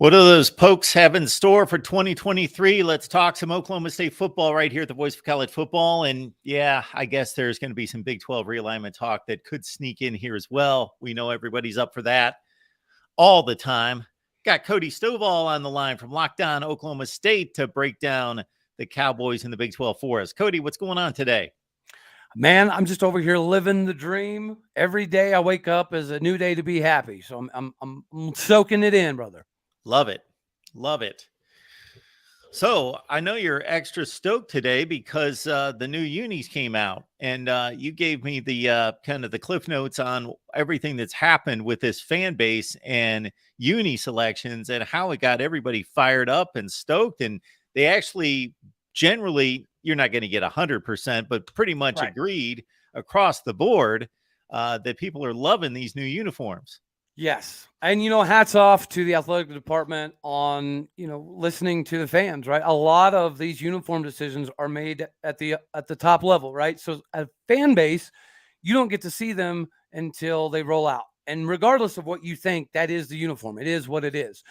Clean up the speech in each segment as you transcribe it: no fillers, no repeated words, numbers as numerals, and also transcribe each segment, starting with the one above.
What do those pokes have in store for 2023? Let's talk some Oklahoma State football right here at the Voice of College Football. And yeah, I guess there's going to be some Big 12 realignment talk that could sneak in here as well. We know everybody's up for that all the time. Got Cody Stovall on the line from Lockdown Oklahoma State to break down the Cowboys in the Big 12 for us. Cody, what's going on today? Man, I'm just over here living the dream. Every day I wake up is a new day to be happy. So I'm soaking it in, brother. Love it. Love it. So I know you're extra stoked today because the new unis came out, and you gave me the kind of the cliff notes on everything that's happened with this fan base and uni selections and how it got everybody fired up and stoked. And they actually generally, you're not going to get 100%, but pretty much agreed across the board that people are loving these new uniforms. Yes. And, hats off to the athletic department on, listening to the fans, right? A lot of these uniform decisions are made at the top level, right? So a fan base, you don't get to see them until they roll out. And regardless of what you think, that is the uniform. It is what it is.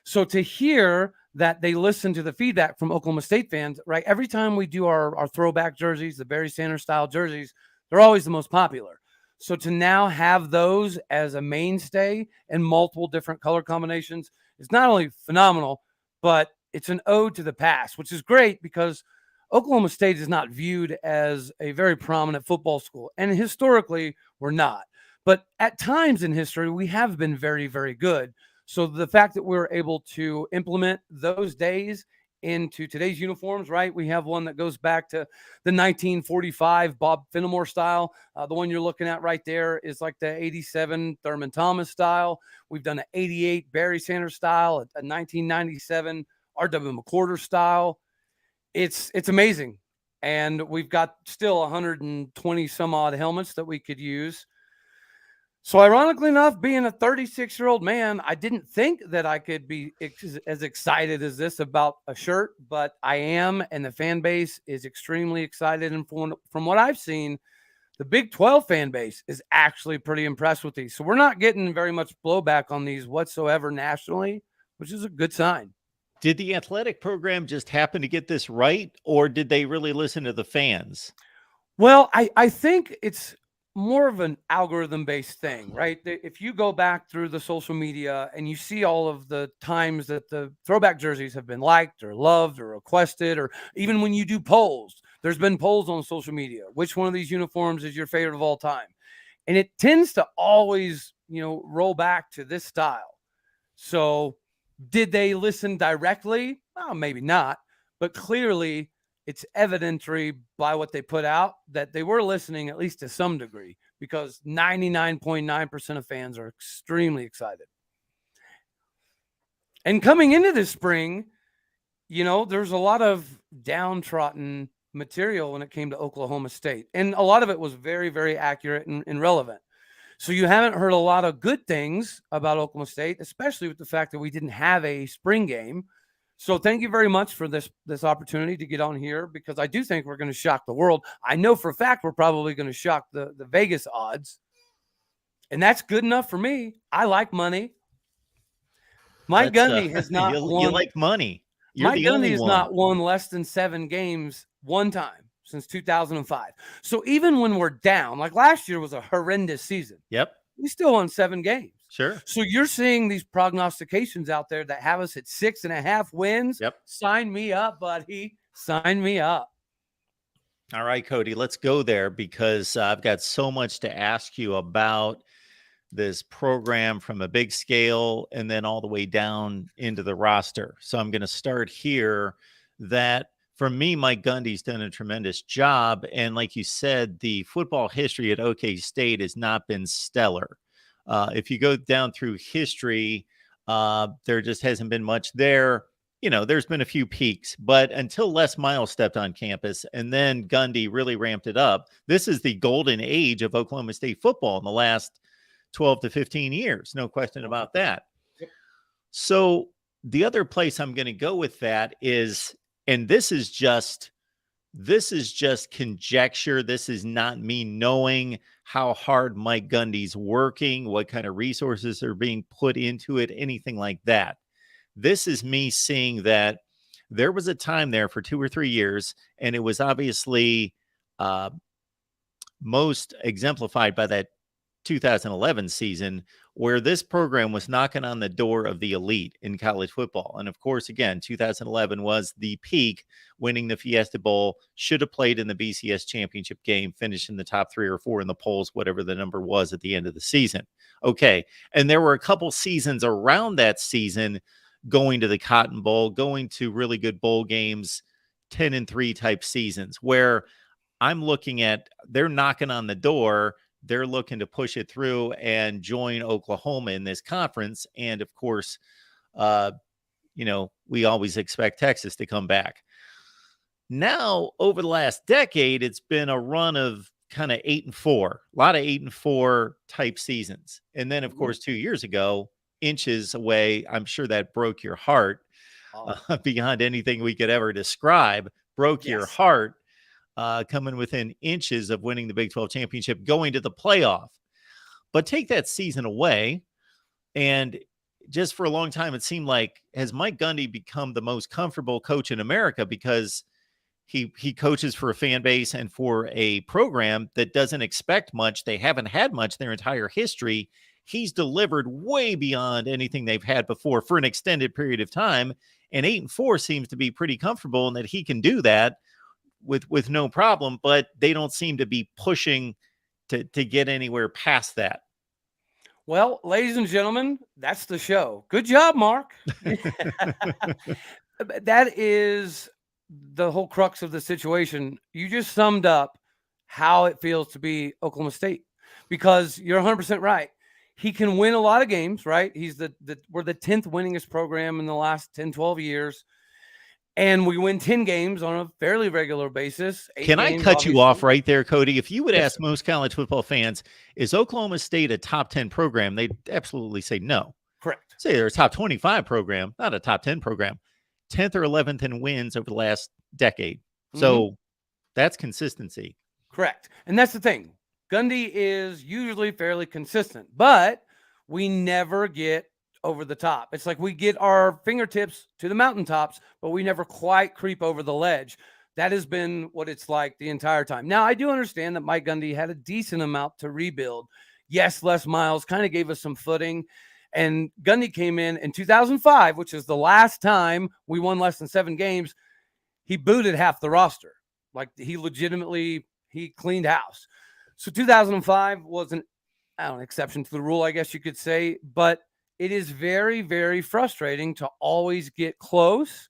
So to hear that they listen to the feedback from Oklahoma State fans, right? Every time we do our throwback jerseys, the Barry Sanders style jerseys, they're always the most popular. So to now have those as a mainstay and multiple different color combinations is not only phenomenal, but it's an ode to the past, which is great because Oklahoma State is not viewed as a very prominent football school. And historically, we're not. But at times in history, we have been very, very good. So the fact that we're able to implement those days into today's uniforms, right? We have one that goes back to the 1945 Bob Fenimore style. The one you're looking at right there is like the 87 Thurman Thomas style. We've done an 88 Barry Sanders style, a 1997 R.W. McCorder style. It's amazing. And we've got still 120 some odd helmets that we could use. So ironically enough, being a 36-year-old man, I didn't think that I could be as excited as this about a shirt, but I am, and the fan base is extremely excited. And from what I've seen, the Big 12 fan base is actually pretty impressed with these. So we're not getting very much blowback on these whatsoever nationally, which is a good sign. Did the athletic program just happen to get this right, or did they really listen to the fans? Well, I think it's more of an algorithm-based thing, right? If you go back through the social media and you see all of the times that the throwback jerseys have been liked or loved or requested, or even when you do polls, there's been polls on social media. Which one of these uniforms is your favorite of all time? And it tends to always, roll back to this style. So did they listen directly? Well, maybe not, but clearly it's evidentary by what they put out that they were listening at least to some degree, because 99.9% of fans are extremely excited. And coming into this spring, there's a lot of downtrodden material when it came to Oklahoma State. And a lot of it was very, very accurate and relevant. So you haven't heard a lot of good things about Oklahoma State, especially with the fact that we didn't have a spring game. So thank you very much for this opportunity to get on here, because I do think we're going to shock the world. I know for a fact we're probably going to shock the Vegas odds, and that's good enough for me. I like money. Mike Gundy has not won. You like money. Mike Gundy has not won less than 7 games one time since 2005. So even when we're down, like last year was a horrendous season. Yep. We still won 7 games. Sure. So you're seeing these prognostications out there that have us at 6.5 wins. Yep. Sign me up, buddy. Sign me up. All right, Cody, let's go there, because I've got so much to ask you about this program from a big scale and then all the way down into the roster. So I'm going to start here. That for me, Mike Gundy's done a tremendous job. And like you said, the football history at OK State has not been stellar. If you go down through history, there just hasn't been much there. There's been a few peaks, but until Les Miles stepped on campus and then Gundy really ramped it up, this is the golden age of Oklahoma State football in the last 12 to 15 years. No question about that. So the other place I'm going to go with that is, and this is just conjecture. This is not me knowing how hard Mike Gundy's working, what kind of resources are being put into it, anything like that. This is me seeing that there was a time there for 2 or 3 years, and it was obviously uh, most exemplified by that 2011 season, where this program was knocking on the door of the elite in college football. And of course, again, 2011 was the peak, winning the Fiesta Bowl, should have played in the BCS championship game, finished in the top 3 or 4 in the polls, whatever the number was at the end of the season. Okay. And there were a couple seasons around that season going to the Cotton Bowl, going to really good bowl games, 10-3 type seasons, where I'm looking at, they're knocking on the door. They're looking to push it through and join Oklahoma in this conference. And of course, we always expect Texas to come back. Now, over the last decade, it's been a run of kind of 8-4, a lot of 8-4 type seasons. And then, of course, 2 years ago, inches away, I'm sure that broke your heart beyond anything we could ever describe, broke your heart. Coming within inches of winning the Big 12 championship, going to the playoff. But take that season away, and just for a long time, it seemed like, has Mike Gundy become the most comfortable coach in America because he coaches for a fan base and for a program that doesn't expect much. They haven't had much their entire history. He's delivered way beyond anything they've had before for an extended period of time. And 8-4 seems to be pretty comfortable in that he can do that with no problem, but they don't seem to be pushing to get anywhere past that. Well, ladies and gentlemen, that's the show. Good job, Mark. That is the whole crux of the situation. You just summed up how it feels to be Oklahoma State, because you're 100% right. He can win a lot of games, right? He's we're the 10th winningest program in the last 10, 12 years. And we win 10 games on a fairly regular basis. Can I cut you off right there, Cody? If you would ask most college football fans, is Oklahoma State a top 10 program? They'd absolutely say no. Correct. Say they're a top 25 program, not a top 10 program. 10th or 11th in wins over the last decade. So that's consistency. Correct. And that's the thing. Gundy is usually fairly consistent, but we never get over the top. It's like we get our fingertips to the mountaintops, but we never quite creep over the ledge. That has been what it's like the entire time. Now, I do understand that Mike Gundy had a decent amount to rebuild. Yes, Les Miles kind of gave us some footing. And Gundy came in 2005, which is the last time we won less than 7 games. He booted half the roster. Like, he cleaned house. So 2005 was an exception to the rule, I guess you could say. But it is very, very frustrating to always get close,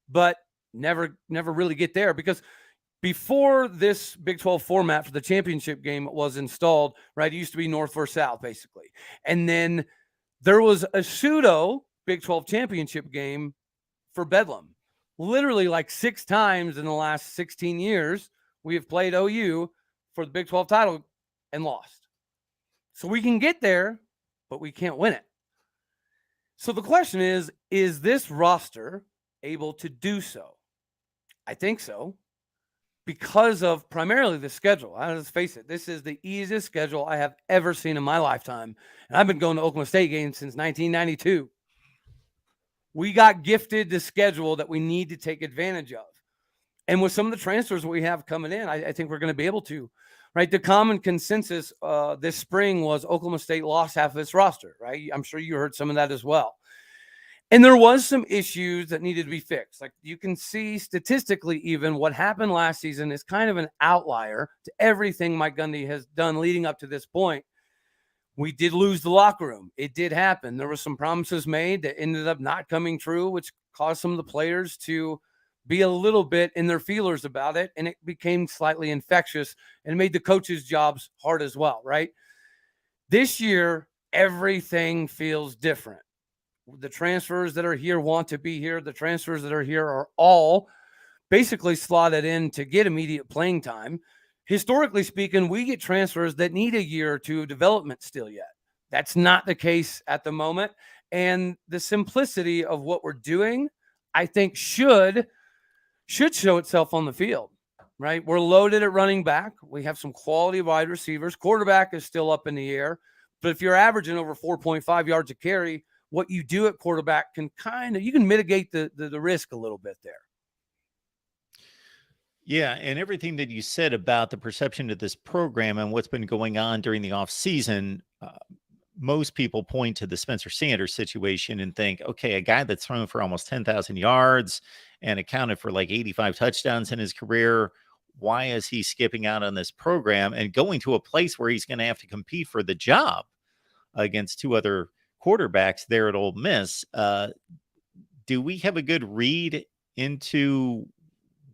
but never really get there, because before this Big 12 format for the championship game was installed, right, it used to be North versus South, basically. And then there was a pseudo Big 12 championship game for Bedlam. Literally like 6 times in the last 16 years, we have played OU for the Big 12 title and lost. So we can get there, but we can't win it. So the question is this roster able to do so? I think so, because of primarily the schedule. Let's face it, this is the easiest schedule I have ever seen in my lifetime. And I've been going to Oklahoma State games since 1992. We got gifted the schedule that we need to take advantage of. And with some of the transfers we have coming in, I think we're going to be able to. Right, the common consensus this spring was Oklahoma State lost half of its roster, right? I'm sure you heard some of that as well. And there was some issues that needed to be fixed. Like, you can see statistically, even what happened last season is kind of an outlier to everything Mike Gundy has done leading up to this point. We did lose the locker room. It did happen. There were some promises made that ended up not coming true, which caused some of the players to be a little bit in their feelers about it, and it became slightly infectious and made the coaches' jobs hard as well, right? This year, everything feels different. The transfers that are here want to be here. The transfers that are here are all basically slotted in to get immediate playing time. Historically speaking, we get transfers that need a year or two of development still yet. That's not the case at the moment. And the simplicity of what we're doing, I think, should show itself on the field, right? We're loaded at running back. We have some quality wide receivers. Quarterback is still up in the air. But if you're averaging over 4.5 yards a carry, what you do at quarterback can you can mitigate the risk a little bit there. Yeah, and everything that you said about the perception of this program and what's been going on during the off season, most people point to the Spencer Sanders situation and think, okay, a guy that's thrown for almost 10,000 yards and accounted for like 85 touchdowns in his career. Why is he skipping out on this program and going to a place where he's going to have to compete for the job against two other quarterbacks there at Ole Miss? Do we have a good read into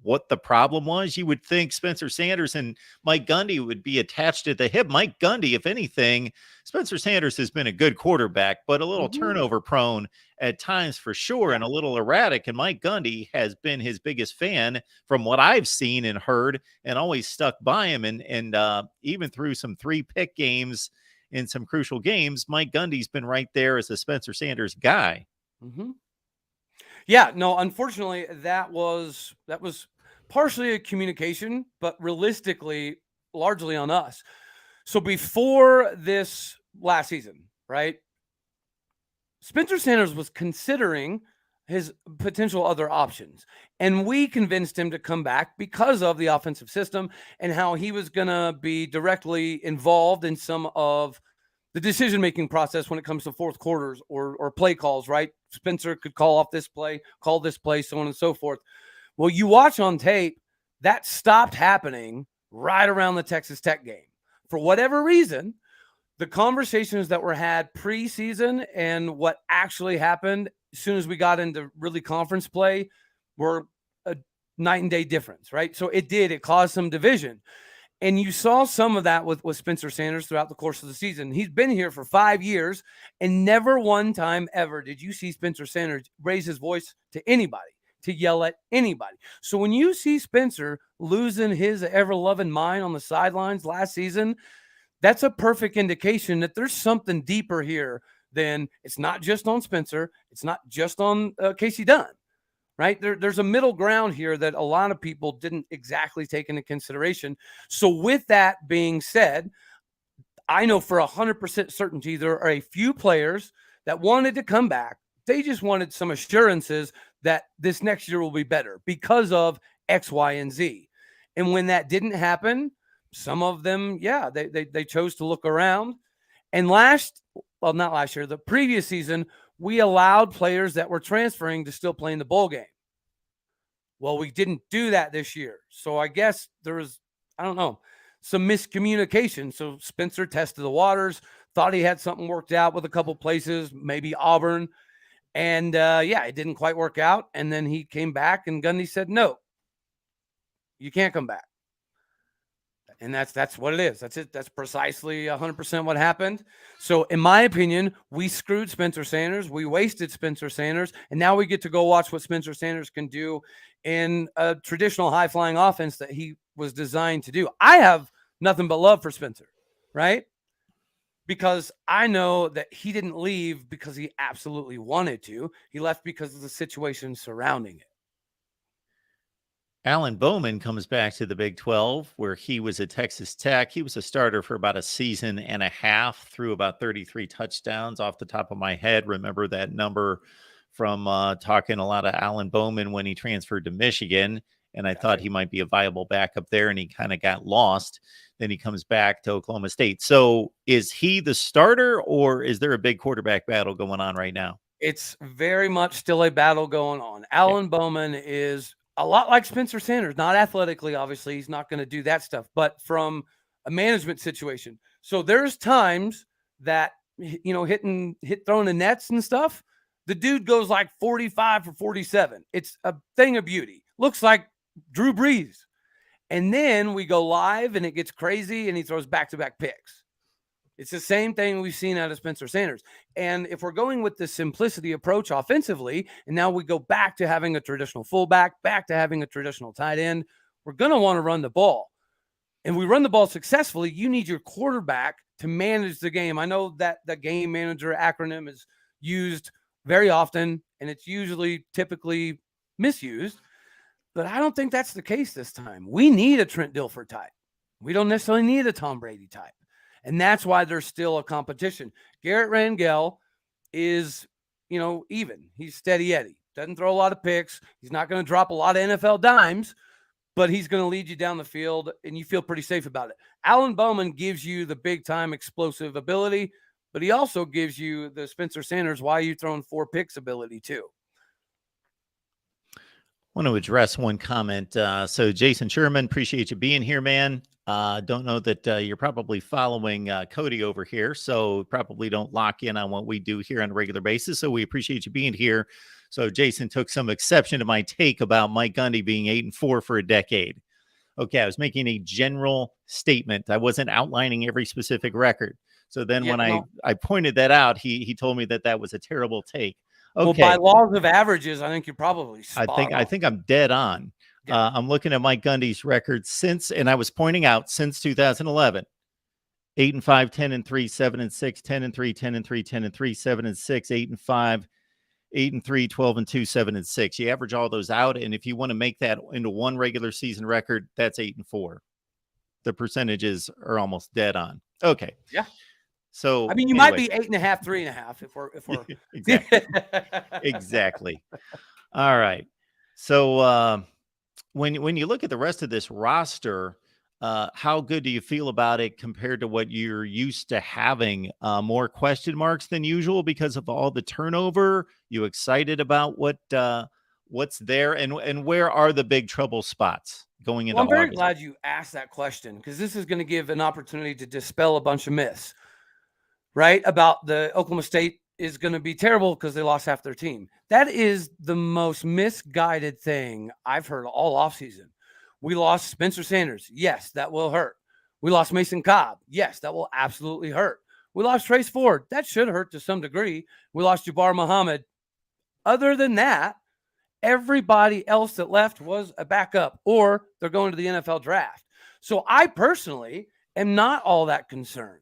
what the problem was? You would think Spencer Sanders and Mike Gundy would be attached at the hip. Mike Gundy, if anything, Spencer Sanders has been a good quarterback, but a little turnover prone at times for sure, and a little erratic. And Mike Gundy has been his biggest fan from what I've seen and heard, and always stuck by him. And even through some 3-pick games in some crucial games, Mike Gundy's been right there as a Spencer Sanders guy. Mm-hmm. Yeah, no, unfortunately, that was partially a communication, but realistically, largely on us. So before this last season, right, Spencer Sanders was considering his potential other options, and we convinced him to come back because of the offensive system and how he was going to be directly involved in some of the decision-making process when it comes to fourth quarters or play calls, right? Spencer could call off this play, call this play, so on and so forth. Well, you watch on tape, that stopped happening right around the Texas Tech game. For whatever reason, the conversations that were had preseason and what actually happened as soon as we got into really conference play were a night and day difference, right? So it caused some division. And you saw some of that with Spencer Sanders throughout the course of the season. He's been here for 5 years, and never one time ever did you see Spencer Sanders raise his voice to anybody, to yell at anybody. So when you see Spencer losing his ever-loving mind on the sidelines last season, that's a perfect indication that there's something deeper here than it's not just on Spencer. It's not just on Casey Dunn. Right? There's a middle ground here that a lot of people didn't exactly take into consideration. So with that being said, I know for 100% certainty there are a few players that wanted to come back. They just wanted some assurances that this next year will be better because of X, Y, and Z. And when that didn't happen, some of them, they chose to look around. And not last year, the previous season, we allowed players that were transferring to still play in the bowl game. Well, we didn't do that this year. So I guess there was, some miscommunication. So Spencer tested the waters, thought he had something worked out with a couple places, maybe Auburn. And it didn't quite work out. And then he came back and Gundy said, no, you can't come back. And that's what it is. That's it. That's precisely 100% what happened. So in my opinion, we screwed Spencer Sanders. We wasted Spencer Sanders. And now we get to go watch what Spencer Sanders can do in a traditional high-flying offense that he was designed to do. I have nothing but love for Spencer, right? Because I know that he didn't leave because he absolutely wanted to. He left because of the situation surrounding it. Alan Bowman comes back to the Big 12, where he was at Texas Tech. He was a starter for about a season and a half, threw about 33 touchdowns off the top of my head. Remember that number from talking a lot of Alan Bowman when he transferred to Michigan. And I thought he might be a viable backup there, and he kind of got lost. Then he comes back to Oklahoma State. So is he the starter, or is there a big quarterback battle going on right now? It's very much still a battle going on. Alan Bowman is a lot like Spencer Sanders, not athletically, obviously. He's not going to do that stuff, but from a management situation. So there's times that, throwing the nets and stuff, the dude goes like 45 for 47. It's a thing of beauty. Looks like Drew Brees. And then we go live and it gets crazy and he throws back-to-back picks. It's the same thing we've seen out of Spencer Sanders. And if we're going with the simplicity approach offensively, and now we go back to having a traditional fullback, back to having a traditional tight end, we're going to want to run the ball. And we run the ball successfully, you need your quarterback to manage the game. I know that the game manager acronym is used very often, and it's typically misused. But I don't think that's the case this time. We need a Trent Dilfer type. We don't necessarily need a Tom Brady type. And that's why there's still a competition. Garrett Rangel is even. He's steady Eddie. Doesn't throw a lot of picks. He's not going to drop a lot of NFL dimes, but he's going to lead you down the field, and you feel pretty safe about it. Alan Bowman gives you the big-time explosive ability, but he also gives you the Spencer Sanders, why are you throwing 4 picks ability too. I want to address one comment. So Jason Sherman, appreciate you being here, man. Don't know that you're probably following Cody over here, so probably don't lock in on what we do here on a regular basis. So we appreciate you being here. So Jason took some exception to my take about Mike Gundy being 8-4 for a decade. Okay, I was making a general statement. I wasn't outlining every specific record. So then when I pointed that out, he told me that was a terrible take. Okay. Well, by laws of averages, I think you're probably spot on. I think I'm dead on. Yeah. I'm looking at Mike Gundy's record since, and I was pointing out since 2011, 8-5, 10-3, 7-6, 10-3, 10-3, 10-3, 7-6, 8-5, 8-3, 12-2, 7-6. You average all those out, and if you want to make that into one regular season record, that's 8-4. The percentages are almost dead on. Okay. Yeah. So I mean, you might be 8.5, 3.5 if we're exactly. Exactly. All right. So when you look at the rest of this roster, how good do you feel about it compared to what you're used to having? More question marks than usual because of all the turnover? You excited about what's there, and where are the big trouble spots going into August? I'm very August? glad you asked that question, because this is going to give an opportunity to dispel a bunch of myths, right? About the Oklahoma State is going to be terrible because they lost half their team. That is the most misguided thing I've heard all offseason. We lost Spencer Sanders. Yes, that will hurt. We lost Mason Cobb. Yes, that will absolutely hurt. We lost Trace Ford. That should hurt to some degree. We lost Jabbar Muhammad. Other than that, everybody else that left was a backup, or they're going to the NFL draft. So I personally am not all that concerned.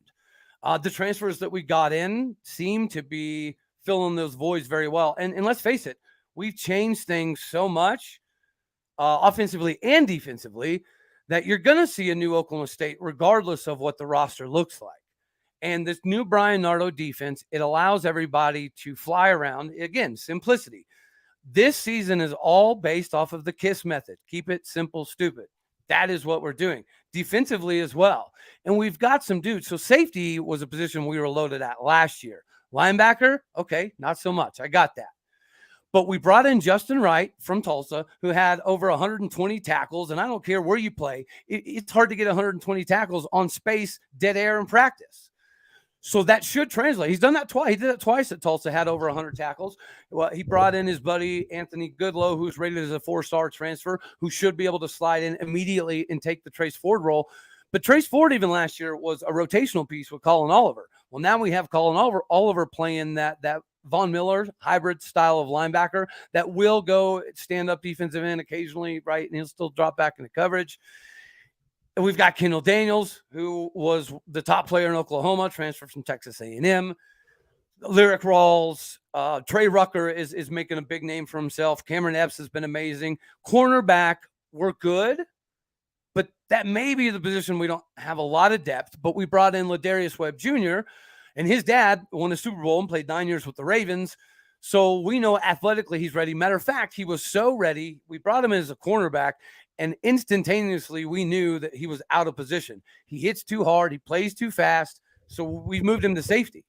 The transfers that we got in seem to be filling those voids very well. And let's face it, we've changed things so much, offensively and defensively, that you're going to see a new Oklahoma State regardless of what the roster looks like. And this new Brian Nardo defense, it allows everybody to fly around. Again, simplicity. This season is all based off of the KISS method. Keep it simple, stupid. That is what we're doing defensively as well. And we've got some dudes. So safety was a position we were loaded at last year. Linebacker, okay, not so much. I got that. But we brought in Justin Wright from Tulsa, who had over 120 tackles. And I don't care where you play, it's hard to get 120 tackles on space, dead air in practice. So that should translate. He's done that twice. He did that twice at Tulsa, had over 100 tackles. Well, he brought in his buddy, Anthony Goodlow, who's rated as a 4-star transfer, who should be able to slide in immediately and take the Trace Ford role. But Trace Ford, even last year, was a rotational piece with Colin Oliver. Well, now we have Colin Oliver playing that Von Miller hybrid style of linebacker that will go stand up defensive end occasionally, right? And he'll still drop back into coverage. And we've got Kendall Daniels, who was the top player in Oklahoma, transferred from Texas A&M. Lyric Rawls, Trey Rucker is making a big name for himself. Cameron Epps has been amazing. Cornerback, we're good, but that may be the position we don't have a lot of depth. But we brought in Ladarius Webb Jr., and his dad won a Super Bowl and played 9 years with the Ravens. So we know athletically he's ready. Matter of fact, he was so ready, we brought him in as a cornerback, and instantaneously we knew that he was out of position. He hits too hard. He plays too fast. So we moved him to safety.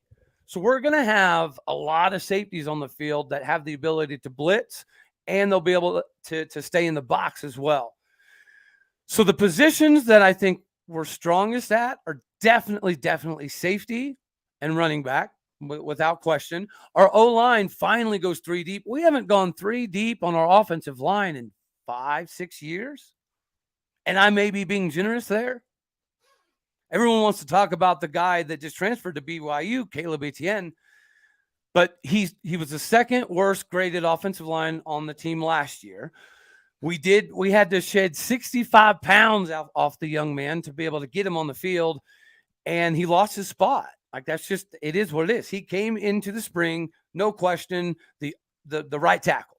So we're going to have a lot of safeties on the field that have the ability to blitz, and they'll be able to stay in the box as well. So the positions that I think we're strongest at are definitely safety and running back, without question. Our O-line finally goes 3 deep. We haven't gone 3 deep on our offensive line in 5-6 years. And I may be being generous there. Everyone wants to talk about the guy that just transferred to BYU, Caleb Etienne, but he was the second worst graded offensive line on the team last year. We had to shed 65 pounds off the young man to be able to get him on the field, and he lost his spot. Like, that's just, it is what it is. He came into the spring, no question, the right tackle.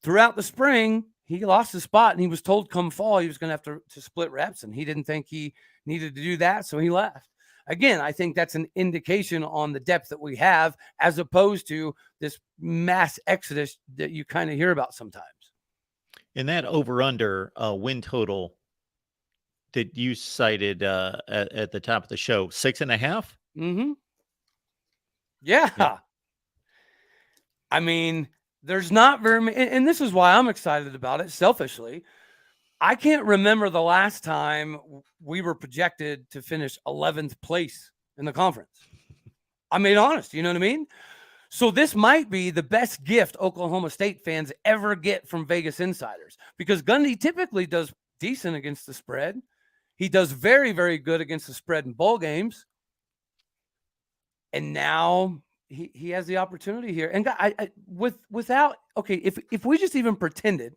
Throughout the spring, he lost his spot, and he was told come fall he was going to have to split reps, and he didn't think he needed to do that, so he left. again, I think that's an indication on the depth that we have, as opposed to this mass exodus that you kind of hear about sometimes. In that over-under win total that you cited at the top of the show, 6.5? Mm-hmm. Yeah. Yeah. I mean, there's not very many, and this is why I'm excited about it selfishly. I can't remember the last time we were projected to finish 11th place in the conference. I mean, honest, you know what I mean? So this might be the best gift Oklahoma State fans ever get from Vegas insiders, because Gundy typically does decent against the spread. He does very, very good against the spread in bowl games. And now he has the opportunity here. And without, okay, if we just even pretended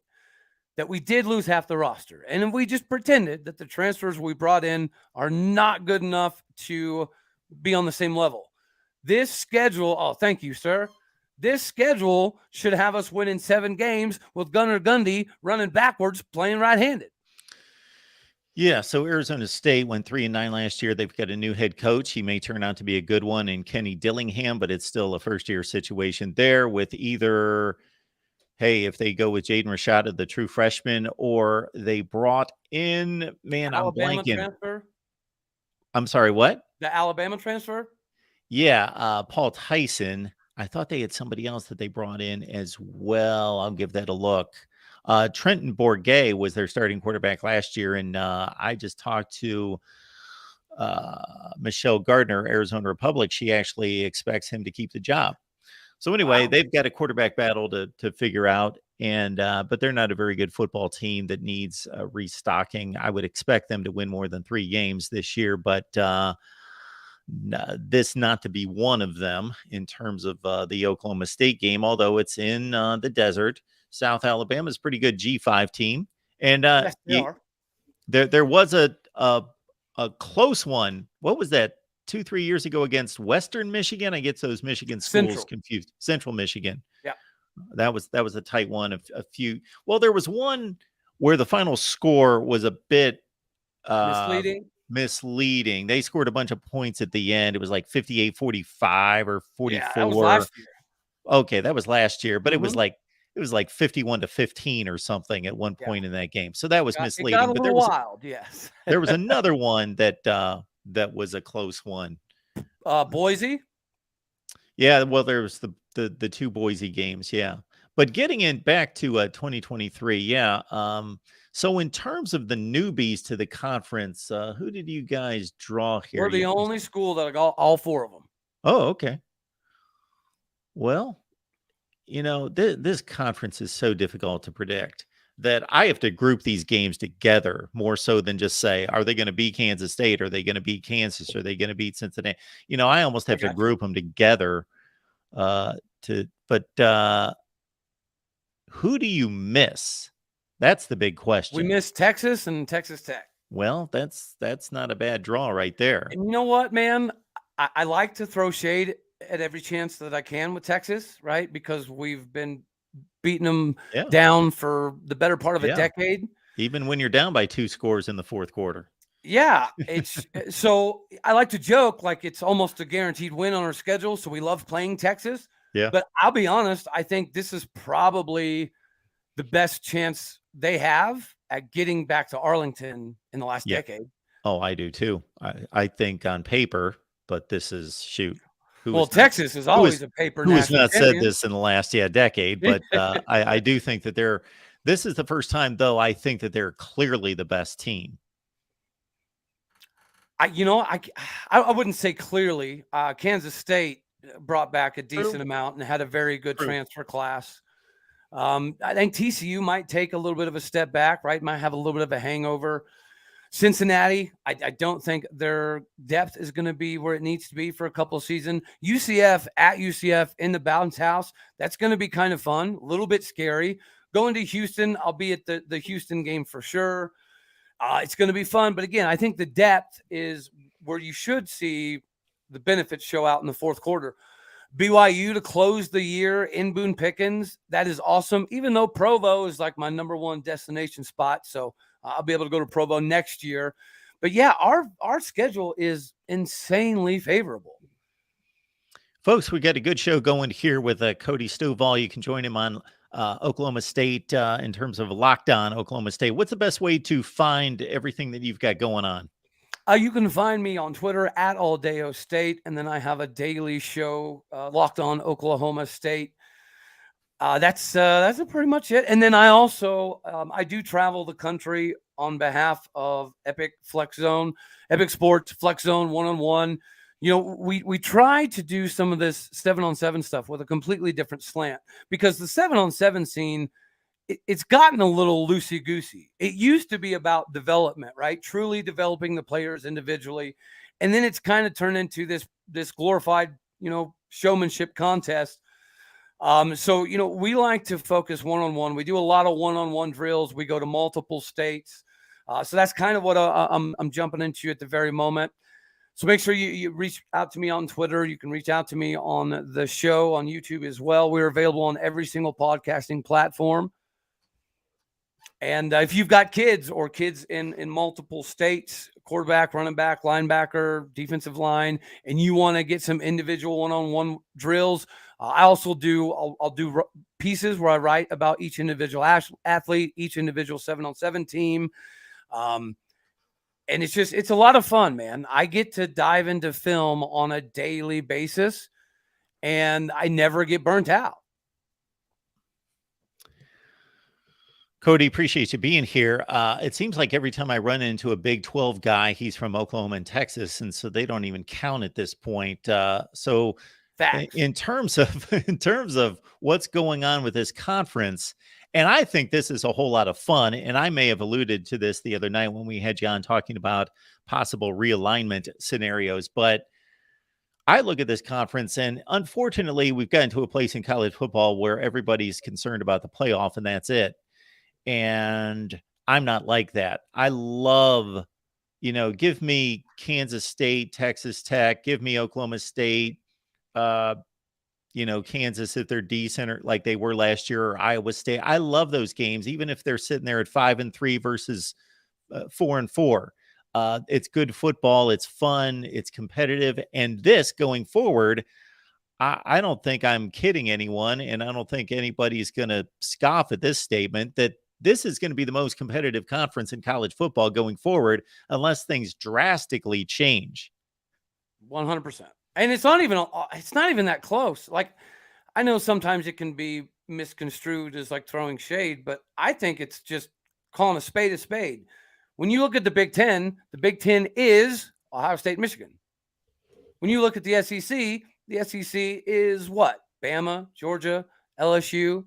that we did lose half the roster, and if we just pretended that the transfers we brought in are not good enough to be on the same level, this schedule, oh, thank you, sir. This schedule should have us winning 7 games with Gunnar Gundy running backwards, playing right-handed. Yeah, so Arizona State went 3-9 last year. They've got a new head coach. He may turn out to be a good one in Kenny Dillingham, but it's still a first-year situation there with either, hey, if they go with Jaden Rashada, the true freshman, or they brought in, man, Alabama I'm blanking. transfer? I'm sorry, what? The Alabama transfer? Yeah, Paul Tyson. I thought they had somebody else that they brought in as well. I'll give that a look. Trenton Bourget was their starting quarterback last year, and I just talked to Michelle Gardner, Arizona Republic. She actually expects him to keep the job. So anyway, they've got a quarterback battle to figure out, and but they're not a very good football team that needs restocking. I would expect them to win more than 3 games this year, but this not to be one of them in terms of the Oklahoma State game, although it's in the desert. South Alabama is a pretty good G5 team. And Yes, they are. There was a close one. What was that? 2-3 years ago against Western Michigan. I get those Michigan schools confused. Central Michigan. Yeah. That was a tight one. A few. Well, there was one where the final score was a bit misleading. They scored a bunch of points at the end. It was like 58-45 or 44. Yeah, that was last year. Okay, that was last year, but it was like 51-15 or something at one point in that game. So that was misleading. It got a little wild, yes. There was another one that was a close one. Boise? Yeah, well, there was the 2 Boise games, yeah. But getting in back to 2023, yeah. So in terms of the newbies to the conference, who did you guys draw here? We're the only school that got all 4 of them. Oh, okay. Well, you know, this conference is so difficult to predict that I have to group these games together more so than just say, are they going to beat Kansas State? Are they going to beat Kansas? Are they going to beat Cincinnati? You know, I almost have to group them together but who do you miss? That's the big question. We missed Texas and Texas Tech. Well, that's not a bad draw right there. And you know what, man? I like to throw shade at every chance that I can with Texas, right? Because we've been beating them down for the better part of a decade. Even when you're down by 2 scores in the 4th quarter. Yeah, it's so I like to joke like it's almost a guaranteed win on our schedule. So we love playing Texas. Yeah. But I'll be honest, I think this is probably the best chance they have at getting back to Arlington in the last decade. Oh, I do too. I think on paper, but this is Texas is always a paper. Who has not said this in the last decade? But I do think that this is the first time, though, I think that they're clearly the best team. I wouldn't say clearly. Kansas State brought back a decent amount and had a very good transfer class. I think TCU might take a little bit of a step back, right? Might have a little bit of a hangover. Cincinnati, I don't think their depth is going to be where it needs to be for a couple of seasons. UCF at UCF in the bounce house, that's going to be kind of fun, a little bit scary. Going to Houston, I'll be at the Houston game for sure. It's going to be fun. But again, I think the depth is where you should see the benefits show out in the 4th quarter. BYU to close the year in Boone Pickens, that is awesome. Even though Provo is like my #1 destination spot, so I'll be able to go to Provo next year. But yeah, our schedule is insanely favorable. Folks, we got a good show going here with Cody Stovall. You can join him on Oklahoma State in terms of Locked On Oklahoma State. What's the best way to find everything that you've got going on? You can find me on Twitter at Alldeo State, and then I have a daily show, Locked On Oklahoma State. That's pretty much it. And then I also I do travel the country on behalf of Epic Sports Flex Zone 1-on-1. We try to do some of this 7-on-7 stuff with a completely different slant, because the 7-on-7 scene, it's gotten a little loosey-goosey. It used to be about development, right? Truly developing the players individually. And then it's kind of turned into this glorified, showmanship contest. So, we like to focus one-on-one. We do a lot of one-on-one drills. We go to multiple states. So that's kind of what I'm jumping into at the very moment. So make sure you reach out to me on Twitter. You can reach out to me on the show on YouTube as well. We're available on every single podcasting platform. And if you've got kids in multiple states, quarterback, running back, linebacker, defensive line, and you want to get some individual one-on-one drills, I also I'll do pieces where I write about each individual athlete, each individual 7-on-7 team. And it's a lot of fun, man. I get to dive into film on a daily basis, and I never get burnt out. Cody, appreciate you being here. It seems like every time I run into a Big 12 guy, he's from Oklahoma and Texas, and so they don't even count at this point. So Facts. in terms of what's going on with this conference, and I think this is a whole lot of fun, and I may have alluded to this the other night when we had you on talking about possible realignment scenarios, but I look at this conference, and unfortunately, we've gotten to a place in college football where everybody's concerned about the playoff, and that's it. And I'm not like that. I love, give me Kansas State, Texas Tech, give me Oklahoma State, Kansas if they're decent or like they were last year, or Iowa State. I love those games, even if they're sitting there at 5-3 versus 4-4. It's good football. It's fun. It's competitive. And this going forward, I don't think I'm kidding anyone, and I don't think anybody's going to scoff at this statement that this is going to be the most competitive conference in college football going forward, unless things drastically change. 100%. And it's not even that close. Like, I know sometimes it can be misconstrued as like throwing shade, but I think it's just calling a spade a spade. When you look at the Big Ten is Ohio State, Michigan. When you look at the SEC is what? Bama, Georgia, LSU.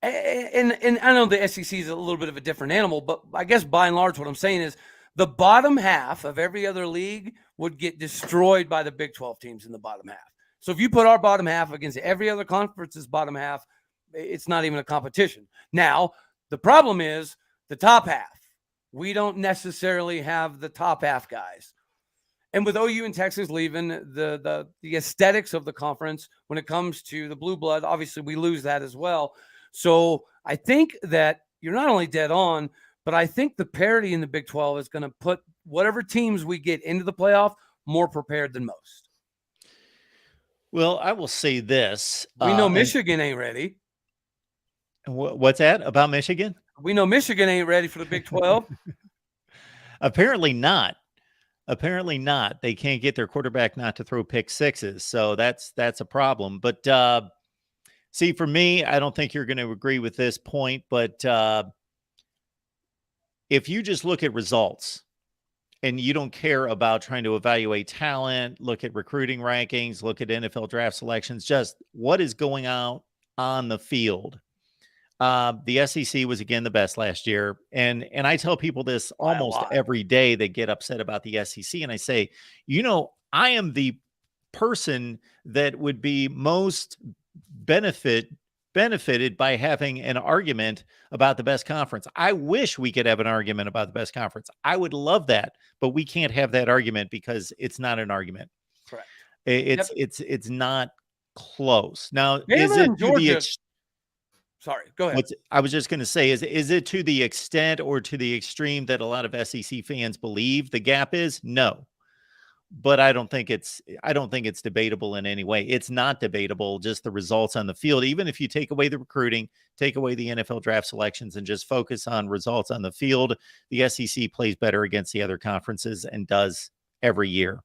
And I know the SEC is a little bit of a different animal, but I guess by and large what I'm saying is the bottom half of every other league would get destroyed by the Big 12 teams in the bottom half. So if you put our bottom half against every other conference's bottom half, it's not even a competition. Now, the problem is the top half. We don't necessarily have the top half guys. And with OU and Texas leaving, the aesthetics of the conference when it comes to the blue blood, obviously we lose that as well. So I think that you're not only dead on, but I think the parity in the Big 12 is going to put whatever teams we get into the playoff more prepared than most. Well, I will say this. We know Michigan ain't ready. What's that about Michigan? We know Michigan ain't ready for the Big 12. Apparently not. They can't get their quarterback not to throw pick sixes. So that's a problem. But see, for me, I don't think you're going to agree with this point, but if you just look at results and you don't care about trying to evaluate talent, look at recruiting rankings, look at NFL draft selections, just what is going on the field. The SEC was again the best last year. And I tell people this almost every day. They get upset about the SEC. And I say, I am the person that would be most benefited by having an argument about the best conference. I wish we could have an argument about the best conference. I would love that, but we can't have that argument because it's not an argument. Correct. It's not close. Now, Baylor is it and Georgia? Sorry, go ahead. I was just going to say, is it to the extent or to the extreme that a lot of SEC fans believe the gap is? No. But I don't think it's debatable in any way. It's not debatable, just the results on the field. Even if you take away the recruiting, take away the NFL draft selections, and just focus on results on the field, the SEC plays better against the other conferences and does every year,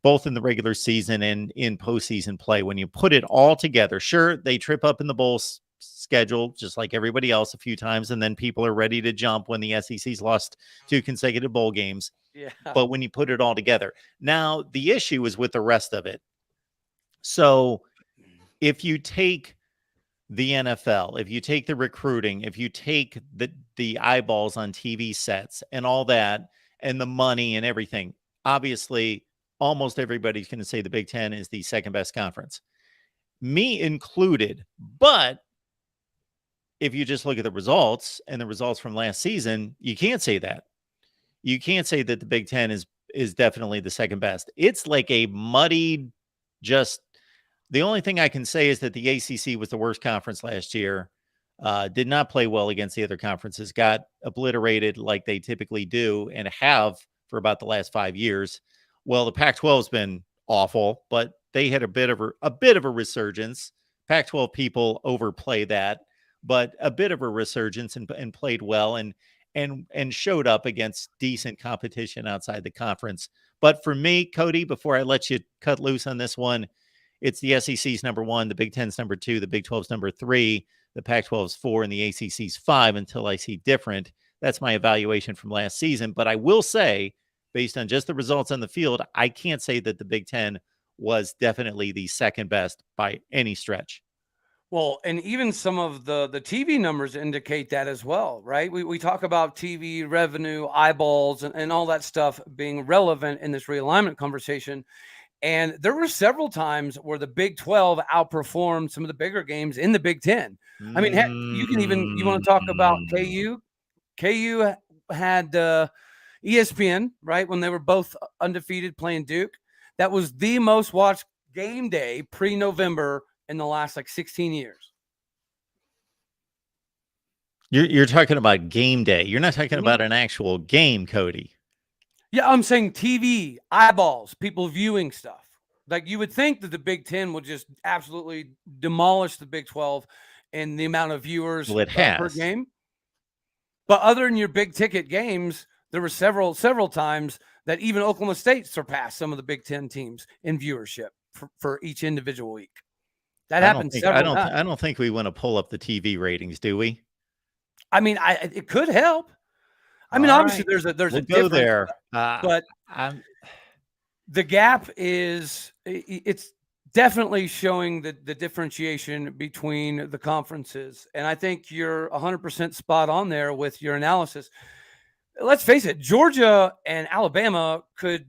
both in the regular season and in postseason play. When you put it all together, sure, they trip up in the bowl schedule just like everybody else a few times, and then people are ready to jump when the SEC's lost 2 consecutive bowl games. Yeah. But when you put it all together, now the issue is with the rest of it. So if you take the NFL, if you take the recruiting, if you take the eyeballs on TV sets and all that, and the money and everything, obviously almost everybody's going to say the Big Ten is the second best conference, me included. But if you just look at the results and the results from last season, you can't say that. You can't say that the Big Ten is definitely the second best. It's like a muddied, just the only thing I can say is that the ACC was the worst conference last year, did not play well against the other conferences, got obliterated like they typically do and have for about the last 5 years. Well, the Pac-12 has been awful, but they had a bit of a resurgence. Pac-12 people overplay that, but a bit of a resurgence and played well and showed up against decent competition outside the conference. But for me, Cody, before I let you cut loose on this one, it's the SEC's number 1, the Big Ten's number 2, the Big 12's number 3, the Pac-12's 4, and the ACC's 5 until I see different. That's my evaluation from last season. But I will say, based on just the results on the field, I can't say that the Big Ten was definitely the second best by any stretch. Well, and even some of the TV numbers indicate that as well, right? We talk about TV revenue, eyeballs, and all that stuff being relevant in this realignment conversation. And there were several times where the Big 12 outperformed some of the bigger games in the Big 10. I mean, heck, you want to talk about KU? KU had ESPN, right, when they were both undefeated playing Duke. That was the most watched game day pre-November in the last 16 years. You're talking about game day. You're not talking about an actual game, Cody. Yeah, I'm saying TV, eyeballs, people viewing stuff. Like, you would think that the Big Ten would just absolutely demolish the Big 12 in the amount of viewers per game. But other than your big ticket games, there were several times that even Oklahoma State surpassed some of the Big Ten teams in viewership for each individual week. That happened several times. I don't think we want to pull up the TV ratings, do we? I mean, it could help. I mean, obviously, there's a difference. Go there, but the gap it's definitely showing the differentiation between the conferences, and I think you're 100% spot on there with your analysis. Let's face it, Georgia and Alabama could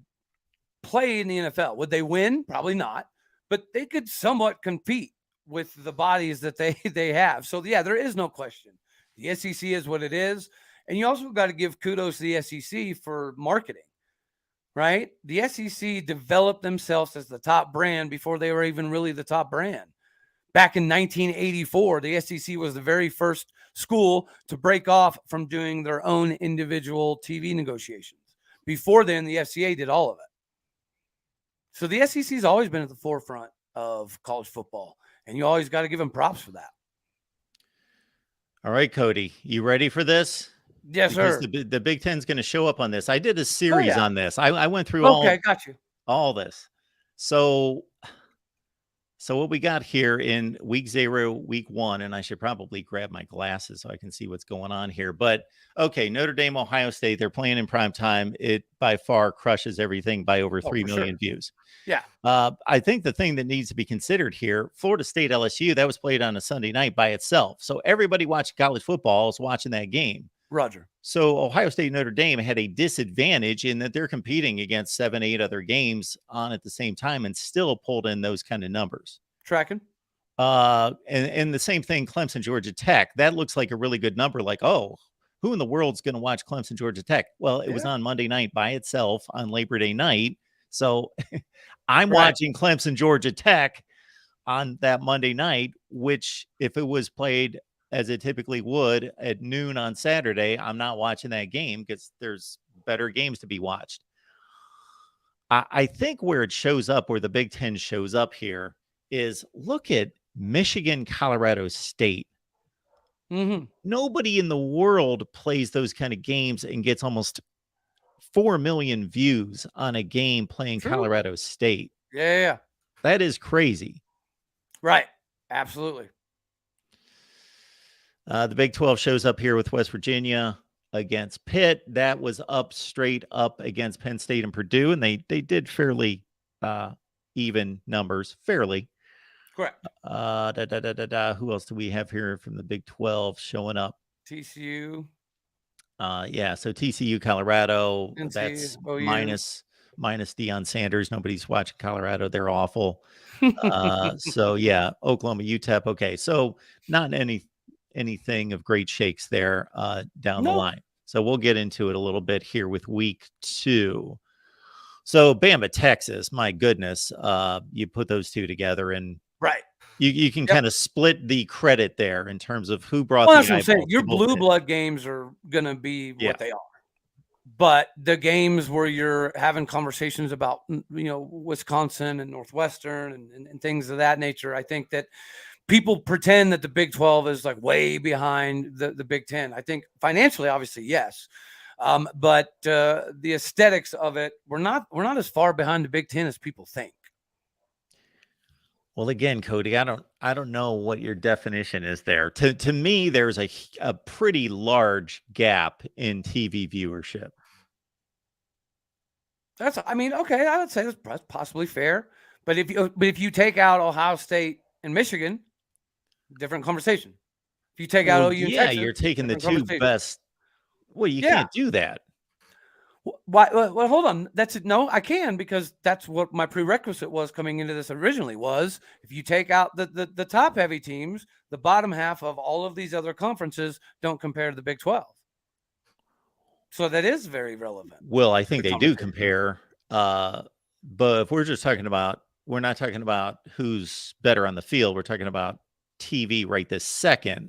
play in the NFL. Would they win? Probably not, but they could somewhat compete with the bodies that they have. So yeah, there is no question. The SEC is what it is. And you also got to give kudos to the SEC for marketing, right? The SEC developed themselves as the top brand before they were even really the top brand. Back in 1984, the SEC was the very first school to break off from doing their own individual TV negotiations. Before then, the FCA did all of it. So the SEC has always been at the forefront of college football, and you always got to give them props for that. All right, Cody, you ready for this? Yes, because sir. The Big Ten's going to show up on this. I did a series on this. I went through got you. all this. So what we got here in week 0, week 1, and I should probably grab my glasses so I can see what's going on here. But okay, Notre Dame, Ohio State, they're playing in prime time. It by far crushes everything by over 3 million views. Yeah. I think the thing that needs to be considered here, Florida State, LSU, that was played on a Sunday night by itself. So everybody watching college football is watching that game. Roger. So Ohio State, Notre Dame had a disadvantage in that they're competing against 7, 8 other games on at the same time and still pulled in those kind of numbers. Tracking. And the same thing, Clemson, Georgia Tech. That looks like a really good number. Like, oh, who in the world's going to watch Clemson, Georgia Tech? Well, it was on Monday night by itself on Labor Day night. So I'm watching Clemson, Georgia Tech on that Monday night, which if it was played as it typically would at noon on Saturday, I'm not watching that game because there's better games to be watched. I think where it shows up, where the Big Ten shows up here, is look at Michigan, Colorado State. Mm-hmm. Nobody in the world plays those kind of games and gets almost 4 million views on a game playing True. Colorado State. Yeah. That is crazy. Right. Absolutely. The Big 12 shows up here with West Virginia against Pitt. That was up straight up against Penn State and Purdue, and they did fairly even numbers, fairly. Correct. Who else do we have here from the Big 12 showing up? TCU. Yeah, so TCU, Colorado, NC, that's OU. minus Deion Sanders. Nobody's watching Colorado. They're awful. So yeah, Oklahoma, UTEP. Okay, so not anything of great shakes there down the line. So we'll get into it a little bit here with week 2. So Bama, Texas, my goodness, you put those two together and right. You can kind of split the credit there in terms of who brought Well, the that's what I'm saying. eyeballs Your to both blue ends. blood games are going to be what they are. But the games where you're having conversations about, Wisconsin and Northwestern and things of that nature, I think that people pretend that the Big 12 is like way behind the Big 10. I think financially, obviously, yes. But the aesthetics of it, we're not as far behind the Big 10 as people think. Well, again, Cody, I don't know what your definition is there. To me, there's a pretty large gap in TV viewership. Okay, I would say that's possibly fair. But if you take out Ohio State and Michigan, different conversation. If you take out OU and Texas, you're taking the two best. Well, you can't do that. Why? Well, hold on. That's it. No, I can, because that's what my prerequisite was coming into this originally was if you take out the top heavy teams, the bottom half of all of these other conferences don't compare to the Big 12. So that is very relevant. Well, I think they do compare. But if we're not talking about who's better on the field. We're talking about TV right this second.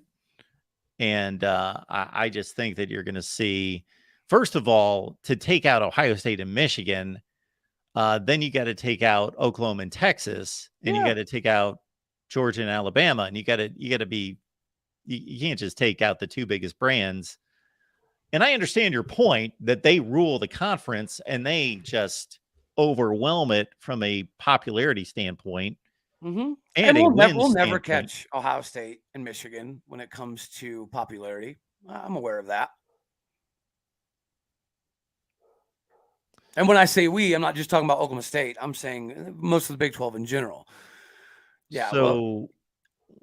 And I just think that you're going to see, first of all, to take out Ohio State and Michigan, then you got to take out Oklahoma and Texas, and you got to take out Georgia and Alabama, and you got to be, you can't just take out the two biggest brands. And I understand your point that they rule the conference and they just overwhelm it from a popularity standpoint. Mm-hmm. And we'll never catch Ohio State and Michigan when it comes to popularity. I'm aware of that. And when I say we, I'm not just talking about Oklahoma State. I'm saying most of the Big 12 in general. Yeah. So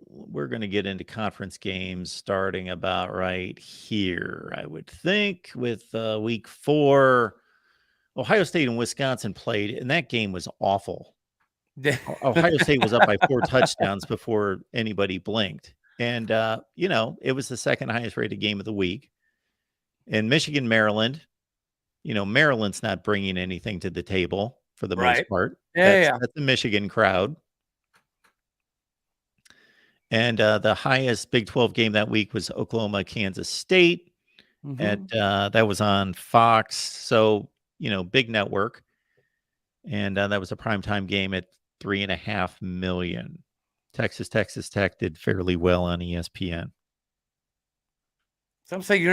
we're going to get into conference games starting about right here, I would think, with week 4. Ohio State and Wisconsin played, and that game was awful. Ohio State was up by 4 touchdowns before anybody blinked. And, it was the second highest rated game of the week. And Michigan, Maryland, Maryland's not bringing anything to the table for the most part. That's the Michigan crowd. And the highest Big 12 game that week was Oklahoma, Kansas State. Mm-hmm. And that was on Fox. So, big network. And that was a primetime game at 3.5 million. Texas Tech did fairly well on ESPN. So I'm saying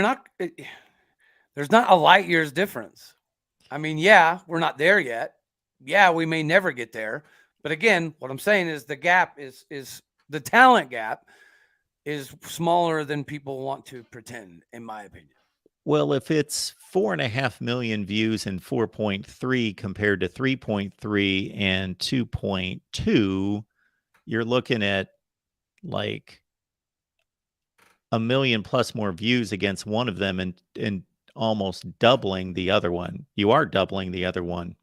there's not a light year's difference. I mean, we're not there yet. Yeah, we may never get there. But again, what I'm saying is the gap is the talent gap is smaller than people want to pretend, in my opinion. Well, if it's 4.5 million views and 4.3 compared to 3.3 and 2.2, you're looking at like 1 million plus more views against one of them and almost doubling the other one. You are doubling the other one.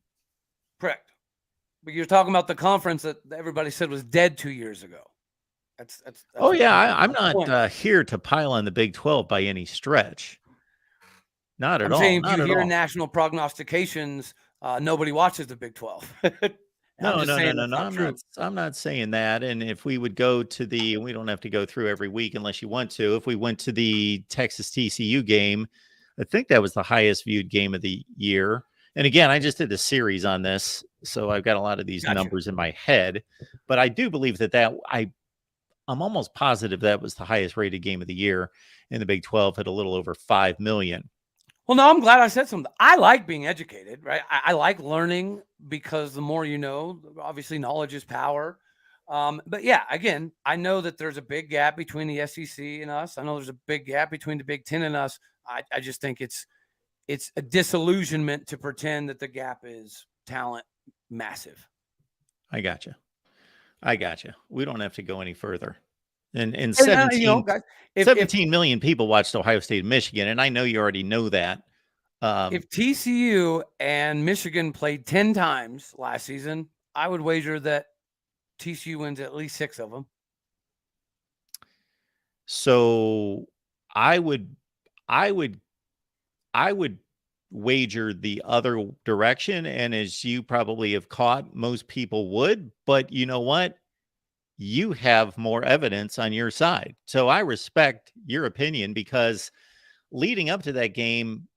Correct. But you're talking about the conference that everybody said was dead 2 years ago. That's I'm not here to pile on the Big 12 by any stretch. Not at all. I'm saying if you hear national prognostications, nobody watches the Big 12. I'm No, just no, no, saying no, that's no. not true. I'm not saying that. And if we would go to we don't have to go through every week unless you want to. If we went to the Texas TCU game, I think that was the highest viewed game of the year. And again, I just did a series on this, so I've got a lot of these Gotcha. numbers in my head. But I do believe I'm almost positive that was the highest rated game of the year in the Big 12 at a little over 5 million. Well, no, I'm glad I said something. I like being educated, right? I like learning because the more you know, obviously knowledge is power. But yeah, again, I know that there's a big gap between the SEC and us. I know there's a big gap between the Big Ten and us. I just think it's a disillusionment to pretend that the gap is talent massive. I gotcha. We don't have to go any further. And And, 17, guys, 17 million people watched Ohio State and Michigan, and I know you already know that. If TCU and Michigan played 10 times last season, I would wager that TCU wins at least 6 of them. So I would wager the other direction, and as you probably have caught, most people would, but you know what? You have more evidence on your side. So I respect your opinion because leading up to that game,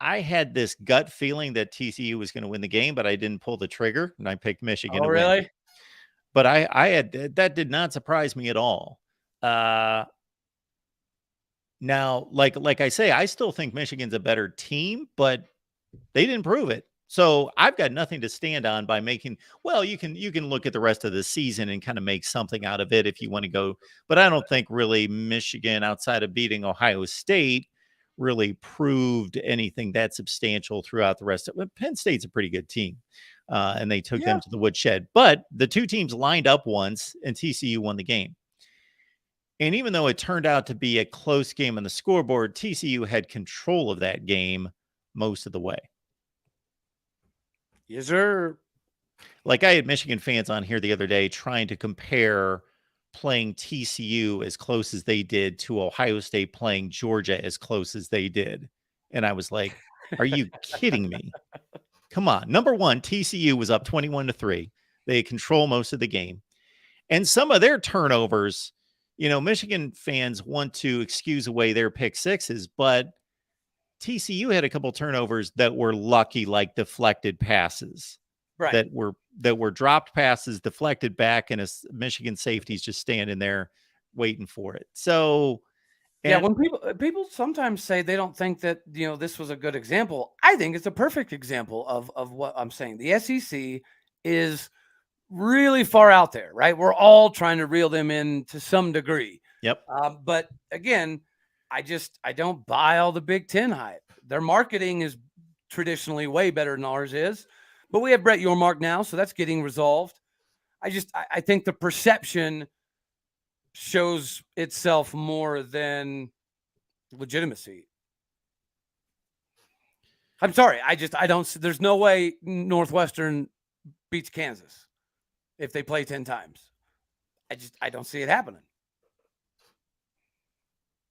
I had this gut feeling that TCU was going to win the game, but I didn't pull the trigger and I picked Michigan to win. Really? But I had that did not surprise me at all. Now, like I say, I still think Michigan's a better team, but they didn't prove it. So I've got nothing to stand on by making. Well, you can look at the rest of the season and kind of make something out of it if you want to go. But I don't think really Michigan, outside of beating Ohio State, really proved anything that substantial throughout the rest of it. Penn State's a pretty good team, and they took them to the woodshed. But the two teams lined up once, and TCU won the game. And even though it turned out to be a close game on the scoreboard, TCU had control of that game most of the way. Yes, sir. Like I had Michigan fans on here the other day trying to compare playing TCU as close as they did to Ohio State playing Georgia as close as they did. And I was like, are you kidding me? Come on. Number one, TCU was up 21-3. They control most of the game. And some of their turnovers, Michigan fans want to excuse away their pick sixes, but TCU had a couple turnovers that were lucky, like deflected passes, right? That were dropped passes, deflected back, and a Michigan safety's just standing there waiting for it. So, yeah, when people sometimes say they don't think that this was a good example, I think it's a perfect example of what I'm saying. The SEC is really far out there, right? We're all trying to reel them in to some degree. Yep. But again, I don't buy all the Big Ten hype. Their marketing is traditionally way better than ours is, but we have Brett Yormark now, so that's getting resolved. I think the perception shows itself more than legitimacy. I'm sorry. I don't, there's no way Northwestern beats Kansas if they play 10 times. I don't see it happening.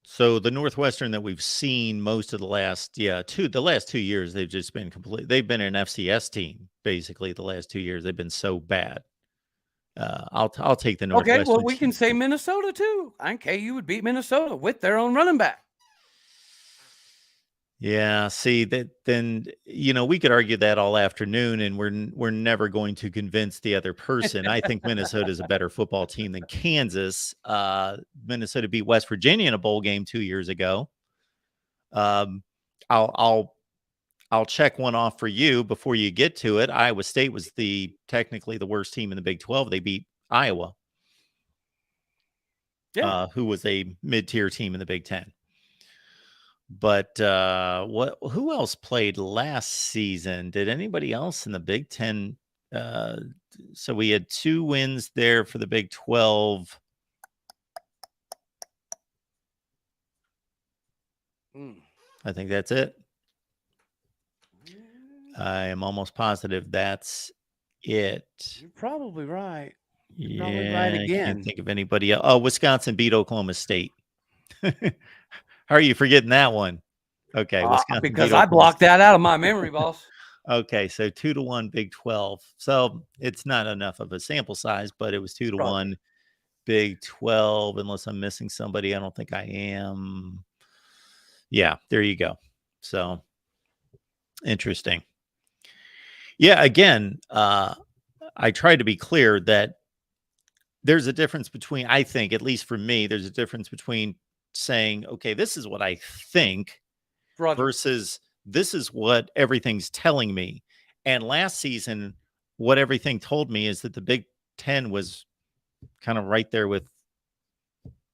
So the Northwestern that we've seen most of the last 2 years, they've just been they've been an FCS team basically the last 2 years. They've been so bad. I'll take the Northwestern. Okay, well, we can say Minnesota too. KU would beat Minnesota with their own running back. Yeah, see that then we could argue that all afternoon, and we're never going to convince the other person. I think Minnesota is a better football team than Kansas. Minnesota beat West Virginia in a bowl game 2 years ago. I'll check one off for you before you get to it. Iowa State was technically the worst team in the Big 12. They beat Iowa, who was a mid-tier team in the Big 10. But who else played last season? Did anybody else in the Big 10? So we had 2 wins there for the Big 12. I think that's it. I am almost positive that's it. You're probably right. You're probably right again. I can't think of anybody else. Oh, Wisconsin beat Oklahoma State. How are you forgetting that one? Okay, Wisconsin because I blocked that out of my memory, boss. Okay, so 2-1 Big 12. So it's not enough of a sample size, but it was 2-1 Big 12. Unless I'm missing somebody, I don't think I am. Yeah, there you go. So interesting. Yeah, again, I try to be clear that there's a difference between, I think, at least for me, there's a difference between saying, okay, this is what I think Roger. versus this is what everything's telling me. And last season, what everything told me is that the Big 10 was kind of right there with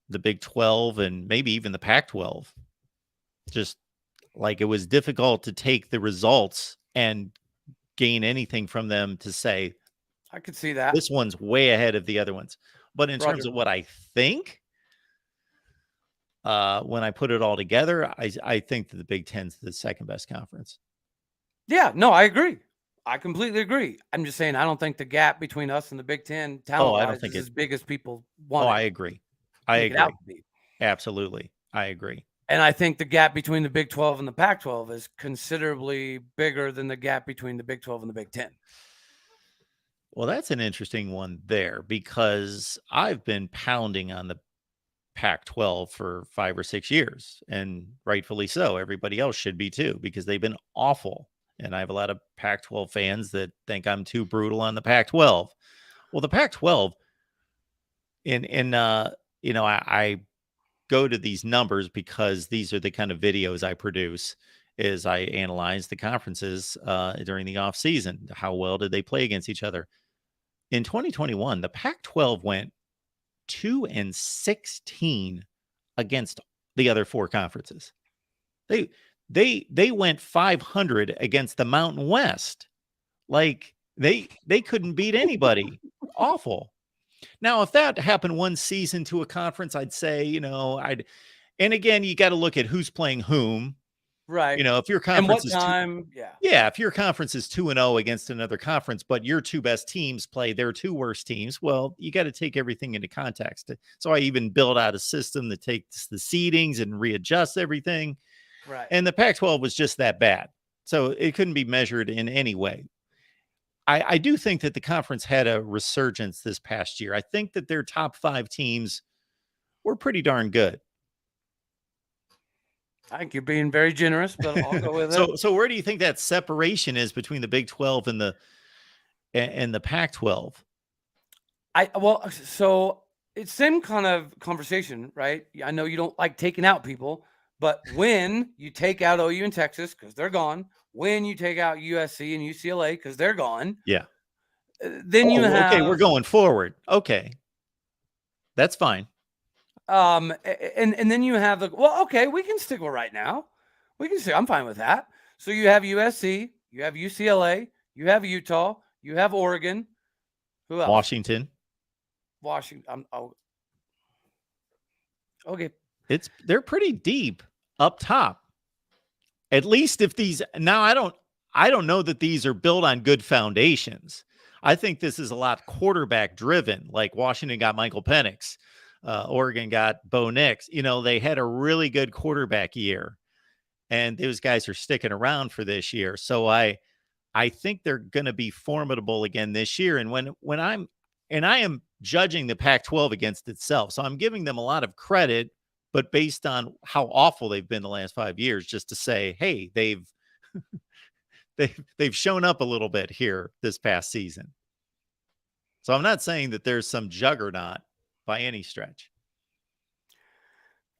the Big 12 and maybe even the Pac 12. Just like it was difficult to take the results and gain anything from them to say, I could see that. this one's way ahead of the other ones. But in terms Roger. of what I think, when I put it all together, I think that the Big Ten's the second best conference. Yeah, no, I agree. I completely agree. I'm just saying I don't think the gap between us and the Big Ten talent-wise is as big as people want. I agree. I make it out agree. to be. Absolutely. I agree. And I think the gap between the Big 12 and the Pac 12 is considerably bigger than the gap between the Big 12 and the Big 10. Well, that's an interesting one there because I've been pounding on the Pac 12 for 5 or 6 years, and rightfully so. Everybody else should be too, because they've been awful. And I have a lot of Pac 12 fans that think I'm too brutal on the Pac 12. Well, the Pac 12, I go to these numbers because these are the kind of videos I produce. Is I analyze the conferences during the off season. How well did they play against each other? In 2021, the Pac-12 went 2-16 against the other 4 conferences. They went 500 against the Mountain West. Like they couldn't beat anybody. Awful. Now, if that happened one season to a conference, I'd say, and again, you got to look at who's playing whom. Right. If your And what conference is time? if your conference is 2-0 against another conference, but your 2 best teams play their 2 worst teams, well, you got to take everything into context. So I even build out a system that takes the seedings and readjusts everything. Right. And the Pac-12 was just that bad. So it couldn't be measured in any way. I do think that the conference had a resurgence this past year. I think that their top 5 teams were pretty darn good. I think you're being very generous, but I'll go with it. So where do you think that separation is between the Big 12 and the Pac-12? So it's same kind of conversation, right? I know you don't like taking out people, but when you take out OU and Texas because they're gone, when you take out USC and UCLA because they're gone, then you have okay, we're going forward. Okay, that's fine. And then you have okay, we can stick with right now. We can say I'm fine with that. So you have USC, you have UCLA, you have Utah, you have Oregon. Who else? Washington. Okay. They're pretty deep up top. At least if these now, I don't know that these are built on good foundations. I think this is a lot quarterback driven. Like Washington got Michael Penix. Oregon got Bo Nix. They had a really good quarterback year, and those guys are sticking around for this year. So I think they're going to be formidable again this year. And I am judging the Pac-12 against itself, so I'm giving them a lot of credit, but based on how awful they've been the last 5 years, just to say, hey, they've shown up a little bit here this past season. So I'm not saying that there's some juggernaut by any stretch.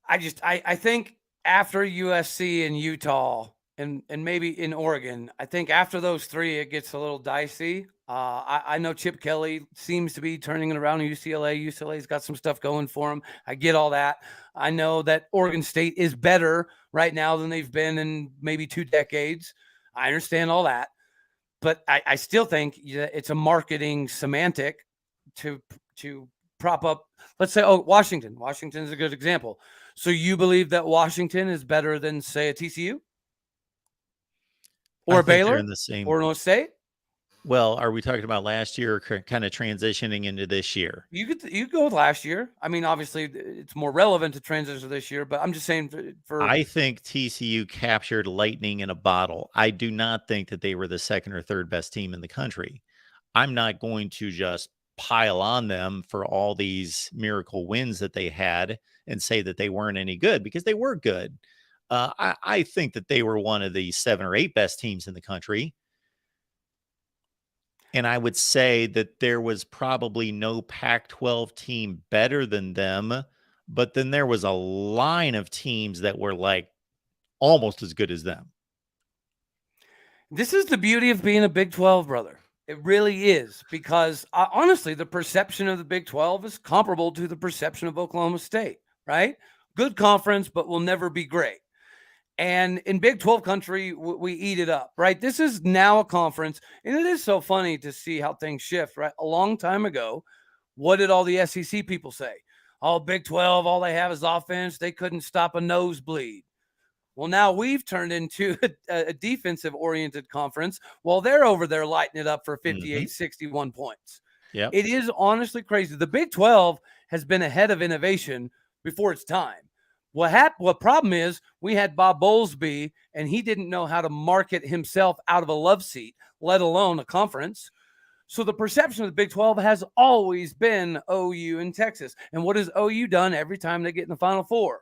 I think after USC and Utah and maybe in Oregon, I think after those 3, it gets a little dicey. I know Chip Kelly seems to be turning it around in UCLA. UCLA's got some stuff going for him. I get all that. I know that Oregon State is better right now than they've been in maybe 2 decades. I understand all that. But I still think it's a marketing semantic to prop up, let's say, Washington. Washington's a good example. So you believe that Washington is better than, say, a TCU? Or Baylor? In the same, or North State? Well, are we talking about last year or kind of transitioning into this year? You could go with last year. I mean, obviously, it's more relevant to transition to this year, but I'm just saying for I think TCU captured lightning in a bottle. I do not think that they were the second or third best team in the country. I'm not going to just pile on them for all these miracle wins that they had and say that they weren't any good, because they were good. I think that they were one of the 7 or 8 best teams in the country. And I would say that there was probably no Pac-12 team better than them, but then there was a line of teams that were like almost as good as them. This is the beauty of being a Big 12, brother. It really is, because honestly, the perception of the Big 12 is comparable to the perception of Oklahoma State, right? Good conference, but will never be great. And in Big 12 country, we eat it up, right? This is now a conference, and it is so funny to see how things shift, right? A long time ago, what did all the SEC people say? Oh, Big 12, all they have is offense. They couldn't stop a nosebleed. Well, now we've turned into a defensive-oriented conference while they're over there lighting it up for 58, 61 points. Yep. It is honestly crazy. The Big 12 has been ahead of innovation before its time. What problem is, we had Bob Bowlesby, and he didn't know how to market himself out of a love seat, let alone a conference. So the perception of the Big 12 has always been OU and Texas. And what has OU done every time they get in the Final Four?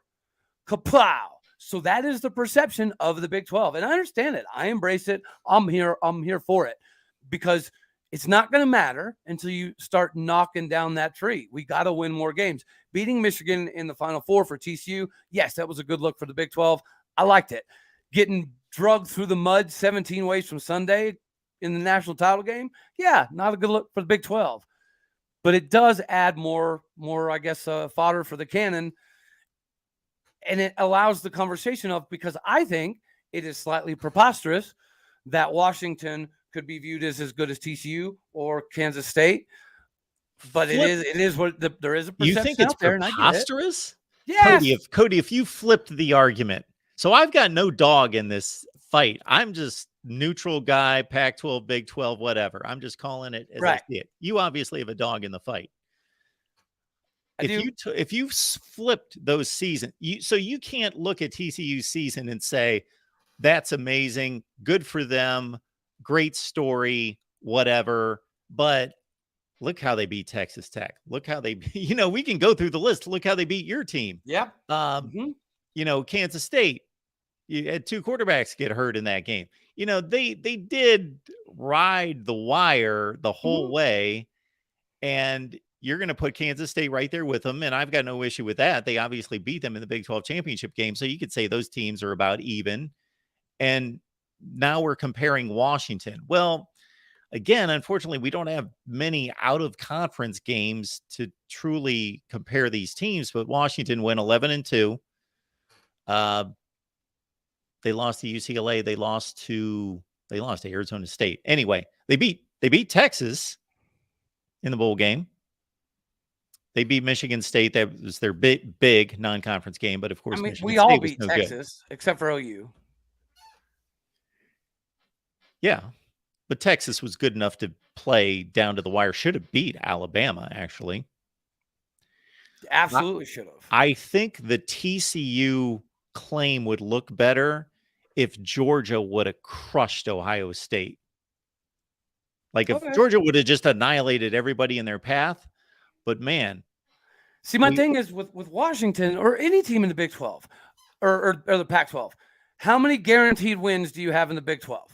Kapow! So that is the perception of the Big 12. And I understand it. I embrace it. I'm here for it, because it's not going to matter until you start knocking down that tree. We got to win more games. Beating Michigan in the Final Four for TCU, yes, that was a good look for the Big 12. I liked it. Getting drugged through the mud 17 ways from Sunday in the national title game, yeah, not a good look for the Big 12. But it does add more, I guess, fodder for the cannon. And it allows the conversation of, because I think it is slightly preposterous that Washington could be viewed as good as TCU or Kansas State. But it is what there is a perception. You think it's out there, preposterous? Yes. Cody, if you flipped the argument, so I've got no dog in this fight. I'm just neutral guy, Pac-12, Big 12, whatever. I'm just calling it as I see it. You obviously have a dog in the fight. If you flipped those seasons, so you can't look at TCU's season and say that's amazing, good for them, great story, whatever. But look how they beat Texas Tech. Look how they, we can go through the list. Look how they beat your team. Yeah. Kansas State, you had 2 quarterbacks get hurt in that game. They did ride the wire the whole way, and you're going to put Kansas State right there with them. And I've got no issue with that. They obviously beat them in the Big 12 championship game. So you could say those teams are about even. And now we're comparing Washington. Well, again, unfortunately, we don't have many out of conference games to truly compare these teams, but Washington went 11-2. They lost to UCLA. They lost to Arizona State. Anyway, they beat Texas in the bowl game. They beat Michigan State. That was their big non-conference game. But of course, Michigan we State all was beat no Texas good. except for OU. Yeah, but Texas was good enough to play down to the wire. Should have beat Alabama, actually. Absolutely should have. I think the TCU claim would look better if Georgia would have crushed Ohio State. Like if Georgia would have just annihilated everybody in their path. But man, see, my thing is with Washington or any team in the Big 12 or the Pac-12, how many guaranteed wins do you have in the Big 12?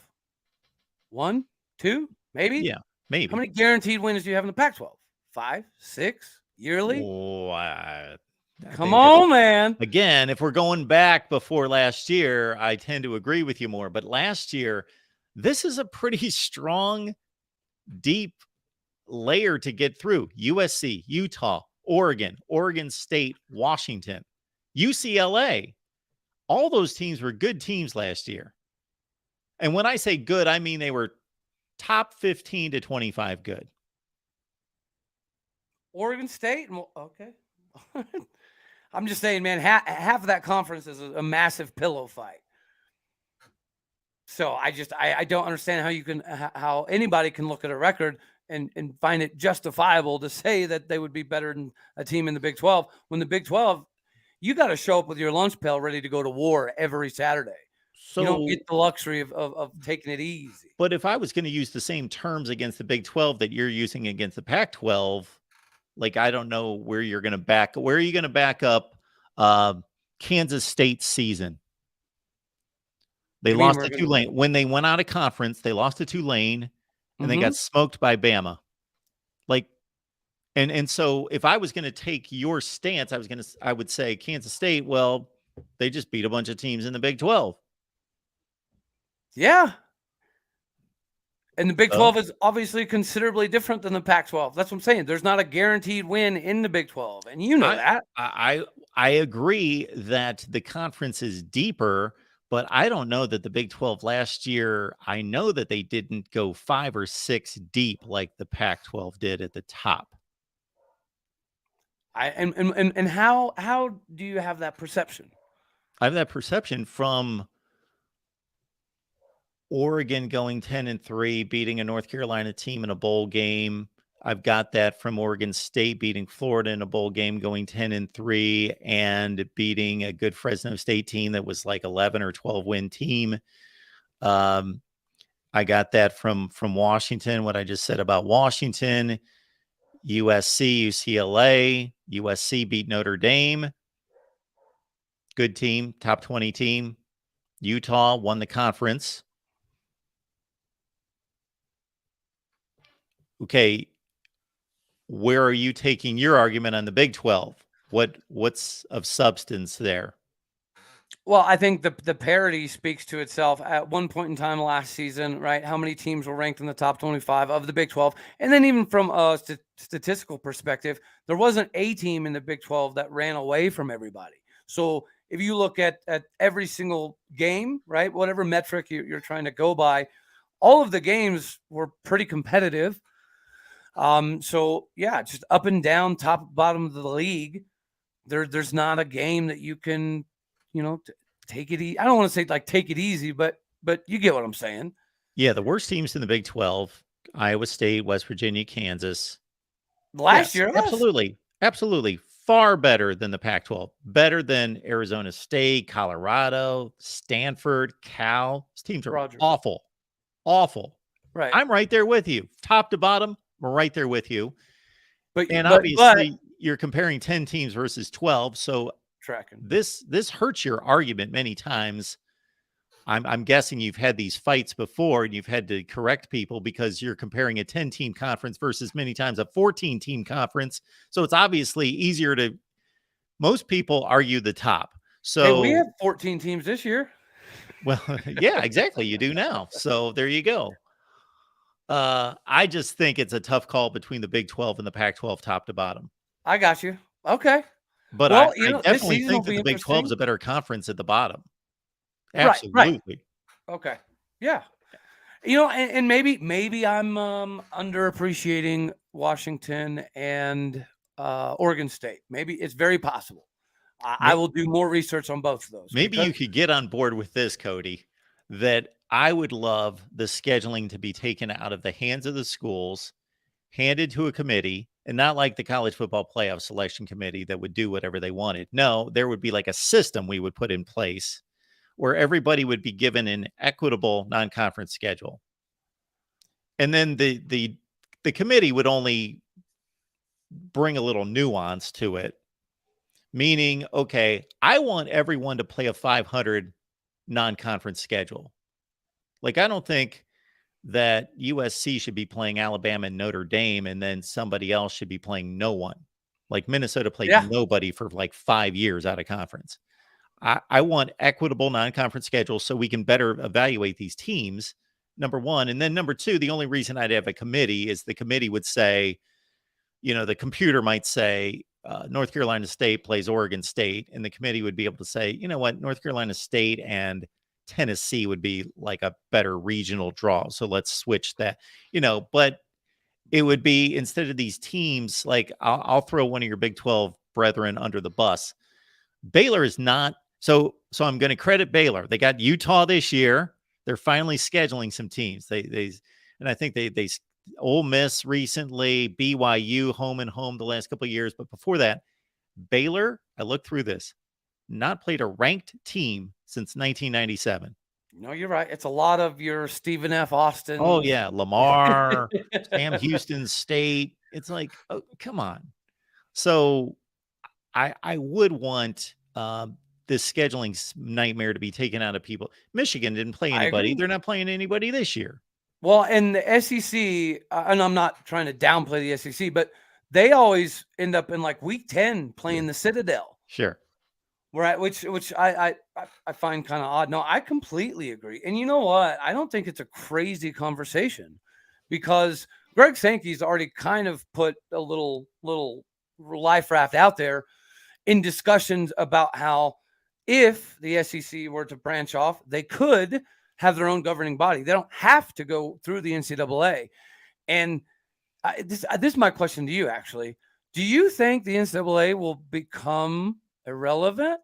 1, 2, maybe? Yeah, maybe. How many guaranteed wins do you have in the Pac-12? 5, 6 yearly? Oh, come on, man. Again, if we're going back before last year, I tend to agree with you more. But last year, this is a pretty strong, deep layer to get through. USC, Utah, Oregon State, Washington, UCLA. All those teams were good teams last year. And when I say good, I mean they were top 15 to 25 good. Oregon State? Okay. I'm just saying, man, half of that conference is a massive pillow fight. So I don't understand how anybody can look at a record and find it justifiable to say that they would be better than a team in the Big 12 when the Big 12, you got to show up with your lunch pail ready to go to war every Saturday. You don't So, get the luxury of taking it easy. but if I was going to use the same terms against the Big 12 that you're using against the Pac 12, like, I don't know where you're going to where are you going to back up Kansas State's season? They You mean lost we're to going Tulane. When they went out of conference, they lost to Tulane and they to got smoked by Bama. Like, and so if I was going to take your stance, I would say Kansas State, well, they just beat a bunch of teams in the Big 12. Yeah. And the Big So 12 is obviously considerably different than the Pac 12. That's what I'm saying. There's not a guaranteed win in the Big 12. And you know I that. I agree that the conference is deeper, but I don't know that the Big 12 last year, I know that they didn't go 5 or 6 deep like the Pac 12 did at the top. And how do you have that perception? I have that perception from Oregon going 10-3, beating a North Carolina team in a bowl game. I've got that from Oregon State beating Florida in a bowl game, going 10-3, and beating a good Fresno State team that was like 11 or 12 win team. I got that from Washington. What I just said about Washington, USC, UCLA, USC beat Notre Dame. Good team, top 20 team. Utah won the conference. Okay, where are you taking your argument on the Big 12? What's of substance there? Well, I think the parity speaks to itself. At one point in time last season, right? How many teams were ranked in the top 25 of the Big 12? And then even from a statistical perspective, there wasn't a team in the Big 12 that ran away from everybody. So if you look at every single game, right, whatever metric you're trying to go by, all of the games were pretty competitive. So yeah, just up and down, top bottom of the league. There's not a game that you can, take it easy. I don't want to say like take it easy, but you get what I'm saying. Yeah, the worst teams in the Big 12, Iowa State, West Virginia, Kansas. Last Yes, year, absolutely. Absolutely. Far better than the Pac 12. Better than Arizona State, Colorado, Stanford, Cal. These teams are Rogers. awful. Awful. Right. I'm right there with you. Top to bottom, we're right there with you. But obviously, you're comparing 10 teams versus 12. So tracking. This hurts your argument many times. I'm guessing you've had these fights before and you've had to correct people because you're comparing a 10-team conference versus many times a 14-team conference. So it's obviously easier to, most people argue the top. So hey, we have 14 teams this year. Well, yeah, exactly. You do now. So there you go. I just think it's a tough call between the Big 12 and the Pac 12 top to bottom. I got you. Okay. But well, I definitely think that the Big 12 is a better conference at the bottom. Absolutely. Right. Okay. Yeah. And maybe I'm underappreciating Washington and Oregon State. Maybe it's very possible. I will do more research on both of those. Maybe you could get on board with this, Cody, that I would love the scheduling to be taken out of the hands of the schools, handed to a committee, and not like the college football playoff selection committee that would do whatever they wanted. No, there would be like a system we would put in place where everybody would be given an equitable non-conference schedule. And then the committee would only bring a little nuance to it, meaning, okay, I want everyone to play a 500 non-conference schedule. Like, I don't think that USC should be playing Alabama and Notre Dame, and then somebody else should be playing no one. Like Minnesota played nobody for like 5 years out of conference. I want equitable non-conference schedules so we can better evaluate these teams, number one. And then number two, the only reason I'd have a committee is the committee would say, the computer might say North Carolina State plays Oregon State, and the committee would be able to say, you know what, North Carolina State and Tennessee would be like a better regional draw. So let's switch that, but it would be, instead of these teams, like I'll throw one of your Big 12 brethren under the bus. Baylor is not. So I'm going to credit Baylor. They got Utah this year. they're finally scheduling some teams. And I think they Ole Miss recently, BYU home and home the last couple of years, but before that, Baylor. I looked through this, not played a ranked team since 1997. No, you're right. It's a lot of your Stephen F. Austin. Oh yeah, Lamar, Sam Houston State. It's like, oh, come on. So I would want this scheduling nightmare to be taken out of people. Michigan didn't play anybody. They're not playing anybody this year. Well, and the SEC, and I'm not trying to downplay the SEC, but they always end up in like week 10 playing the Citadel. Sure. Right, which I find kind of odd. No, I completely agree. And you know what? I don't think it's a crazy conversation because Greg Sankey's already kind of put a little life raft out there in discussions about how if the SEC were to branch off, they could have their own governing body. They don't have to go through the NCAA. And this is my question to you, actually. Do you think the NCAA will become irrelevant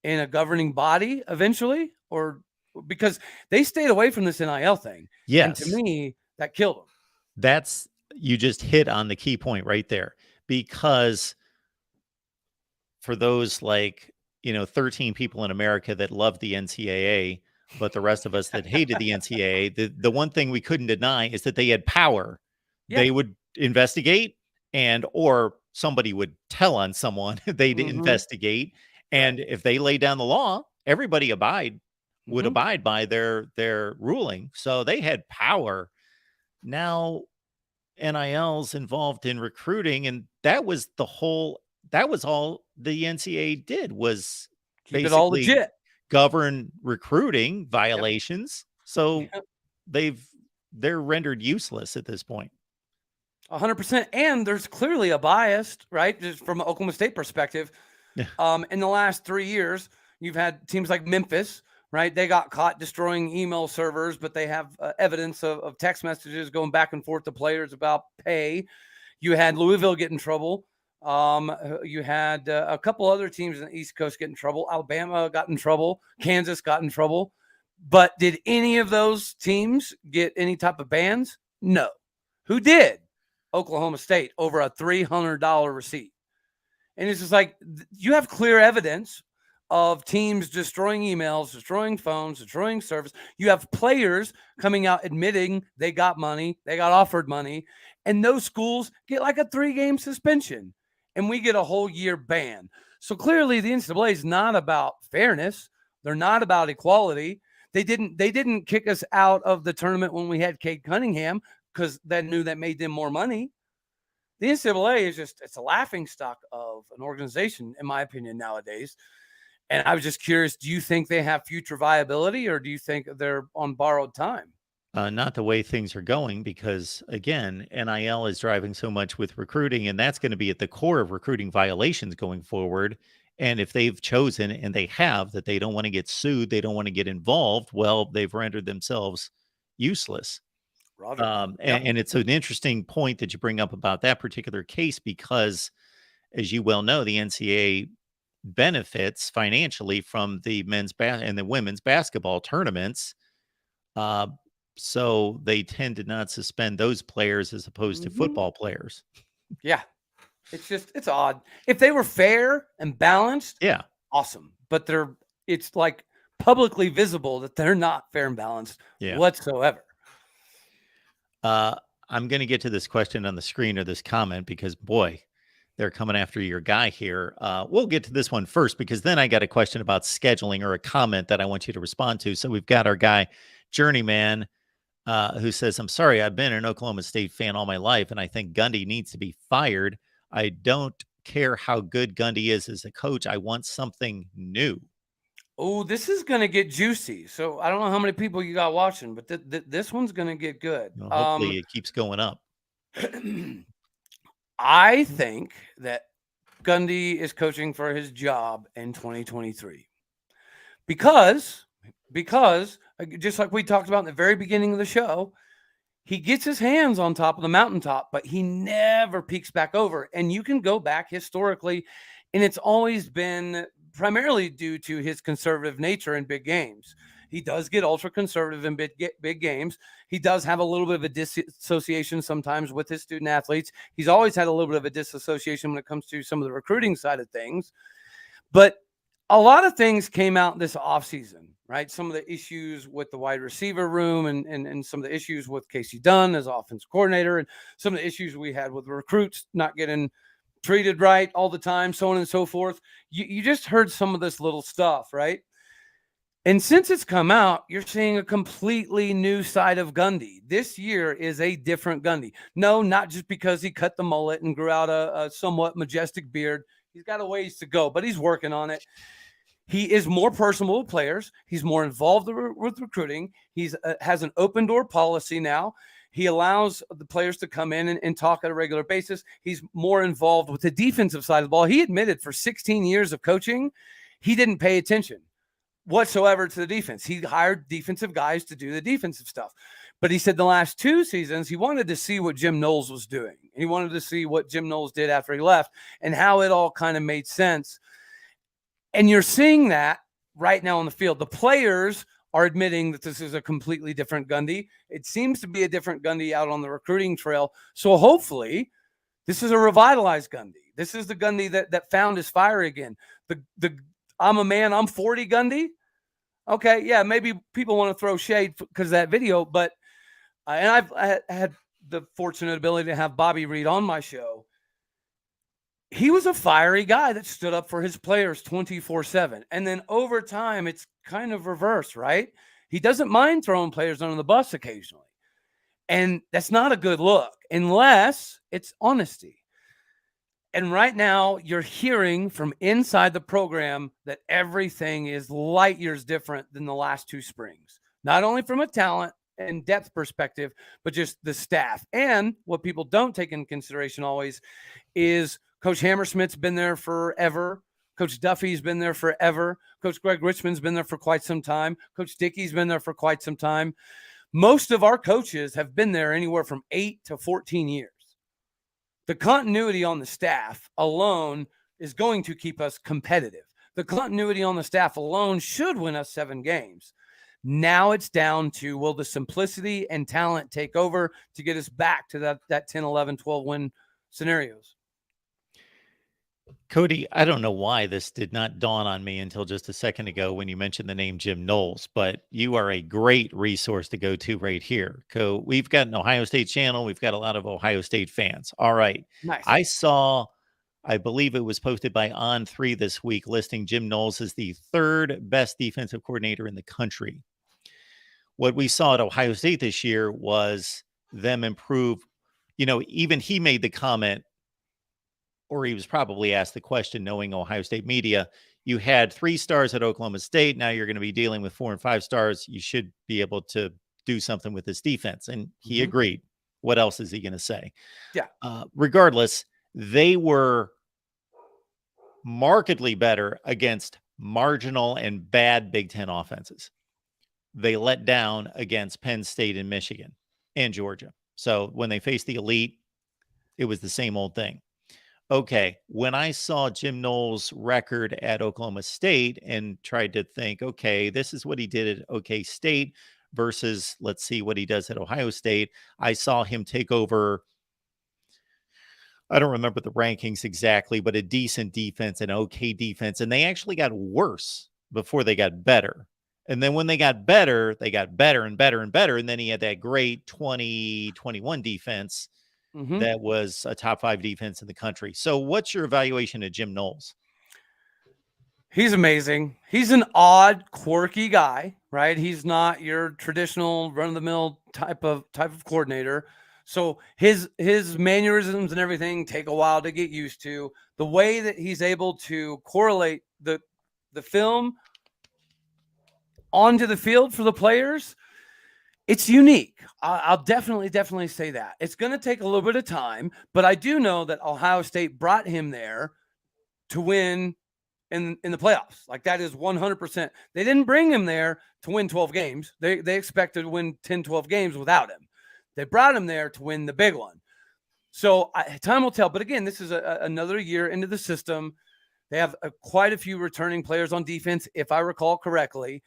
in a governing body eventually? Or because they stayed away from this NIL thing. Yes. And to me, that killed them. You just hit on the key point right there. Because for those 13 people in America that love the NCAA, but the rest of us that hated the NCAA, the one thing we couldn't deny is that they had power. Yeah. They would investigate or somebody would tell on someone they'd investigate. And if they lay down the law, everybody would abide by their ruling. So they had power. Now NIL's involved in recruiting, and that was all the NCAA did was keep basically it all legit. Govern recruiting violations. So they're rendered useless at this point. 100%. And there's clearly a bias, right? Just from an Oklahoma State perspective. In the last 3 years, you've had teams like Memphis, right? They got caught destroying email servers, but they have evidence of text messages going back and forth to players about pay. You had Louisville get in trouble. You had a couple other teams in the East Coast get in trouble. Alabama got in trouble. Kansas got in trouble. But did any of those teams get any type of bans? No. Who did? Oklahoma State, over a $300 receipt. And it's just like, you have clear evidence of teams destroying emails, destroying phones, destroying service. You have players coming out admitting they got money, they got offered money, and those schools get like a 3-game suspension, and we get a whole year ban. So clearly the NCAA is not about fairness. They're not about equality. They didn't kick us out of the tournament when we had Cade Cunningham because they knew that made them more money. The NCAA is it's a laughingstock of an organization, in my opinion, nowadays. And I was just curious, do you think they have future viability, or do you think they're on borrowed time? Not the way things are going, because, again, NIL is driving so much with recruiting, and that's going to be at the core of recruiting violations going forward. And if they've chosen, and they have, that they don't want to get sued, they don't want to get involved, well, they've rendered themselves useless. And it's an interesting point that you bring up about that particular case, because, as you well know, the NCAA benefits financially from the men's and the women's basketball tournaments. So they tend to not suspend those players as opposed to football players. Yeah. It's odd. If they were fair and balanced, yeah, awesome. But it's like publicly visible that they're not fair and balanced whatsoever. I'm going to get to this question on the screen, or this comment, because boy, they're coming after your guy here. We'll get to this one first, because then I got a question about scheduling, or a comment that I want you to respond to. So we've got our guy, Journeyman, who says, I'm sorry, I've been an Oklahoma State fan all my life, and I think Gundy needs to be fired. I don't care how good Gundy is as a coach. I want something new. Oh, this is going to get juicy. So I don't know how many people you got watching, but this one's going to get good. Well, hopefully it keeps going up. I think that Gundy is coaching for his job in 2023 because just like we talked about in the very beginning of the show, he gets his hands on top of the mountaintop, but he never peeks back over. And you can go back historically, and it's always been primarily due to his conservative nature in big games. He does get ultra conservative in big games. He does have a little bit of a disassociation sometimes with his student athletes. He's always had a little bit of a disassociation when it comes to some of the recruiting side of things. But a lot of things came out this offseason, right? Some of the issues with the wide receiver room and some of the issues with Casey Dunn as offense coordinator, and some of the issues we had with recruits not getting treated right all the time, so on and so forth. You just heard some of this little stuff, right? And since it's come out, you're seeing a completely new side of Gundy. This year is a different Gundy. No, not just because he cut the mullet and grew out a somewhat majestic beard. He's got a ways to go, but he's working on it. He is more personable with players. He's more involved with recruiting. He's has an open door policy now. He allows the players to come in and talk at a regular basis. He's more involved with the defensive side of the ball. He admitted for 16 years of coaching, he didn't pay attention whatsoever to the defense. He hired defensive guys to do the defensive stuff. But he said the last 2 seasons, he wanted to see what Jim Knowles was doing. He wanted to see what Jim Knowles did after he left and how it all kind of made sense. And you're seeing that right now on the field. The players are admitting that this is a completely different Gundy. It seems to be a different Gundy out on the recruiting trail. So hopefully this is a revitalized Gundy. This is the Gundy that found his fire again. The I'm a man, I'm 40 Gundy. Okay, yeah, maybe people want to throw shade because of that video, but and I had the fortunate ability to have Bobby Reed on my show. He was a fiery guy that stood up for his players 24/7. And then over time, it's kind of reversed, right? He doesn't mind throwing players under the bus occasionally. And that's not a good look unless it's honesty. And right now, you're hearing from inside the program that everything is light years different than the last 2 springs, not only from a talent and depth perspective, but just the staff. And what people don't take into consideration always is Coach Hammersmith's been there forever. Coach Duffy's been there forever. Coach Greg Richmond's been there for quite some time. Coach Dickey's been there for quite some time. Most of our coaches have been there anywhere from 8 to 14 years. The continuity on the staff alone is going to keep us competitive. The continuity on the staff alone should win us 7 games. Now it's down to, will the simplicity and talent take over to get us back to that 10, 11, 12 win scenarios? Cody, I don't know why this did not dawn on me until just a second ago when you mentioned the name Jim Knowles, but you are a great resource to go to right here. We've got an Ohio State channel. We've got a lot of Ohio State fans. All right. Nice. I believe it was posted by On3 this week, listing Jim Knowles as the 3rd best defensive coordinator in the country. What we saw at Ohio State this year was them improve. Even he made the comment, or he was probably asked the question, knowing Ohio State media, you had 3 stars at Oklahoma State. Now you're going to be dealing with 4 and 5 stars. You should be able to do something with this defense. And he agreed. What else is he going to say? Yeah. Regardless, they were markedly better against marginal and bad Big Ten offenses. They let down against Penn State and Michigan and Georgia. So when they faced the elite, it was the same old thing. Okay, when I saw Jim Knowles' record at Oklahoma State and tried to think, okay, this is what he did at OK State versus let's see what he does at Ohio State, I saw him take over, I don't remember the rankings exactly, but a decent defense, an okay defense, and they actually got worse before they got better. And then when they got better and better and better, and then he had that great 2021 defense. That was a top 5 defense in the country. So what's your evaluation of Jim Knowles? He's amazing. He's an odd, quirky guy, right? He's not your traditional run-of-the-mill type of coordinator. So his mannerisms and everything take a while to get used to. The way that he's able to correlate the film onto the field for the players, it's unique. I'll definitely say that. It's going to take a little bit of time, but I do know that Ohio State brought him there to win in the playoffs. Like, that is 100%. They didn't bring him there to win 12 games. They expected to win 10, 12 games without him. They brought him there to win the big one. So time will tell. But again, this is another year into the system. They have quite a few returning players on defense, if I recall correctly.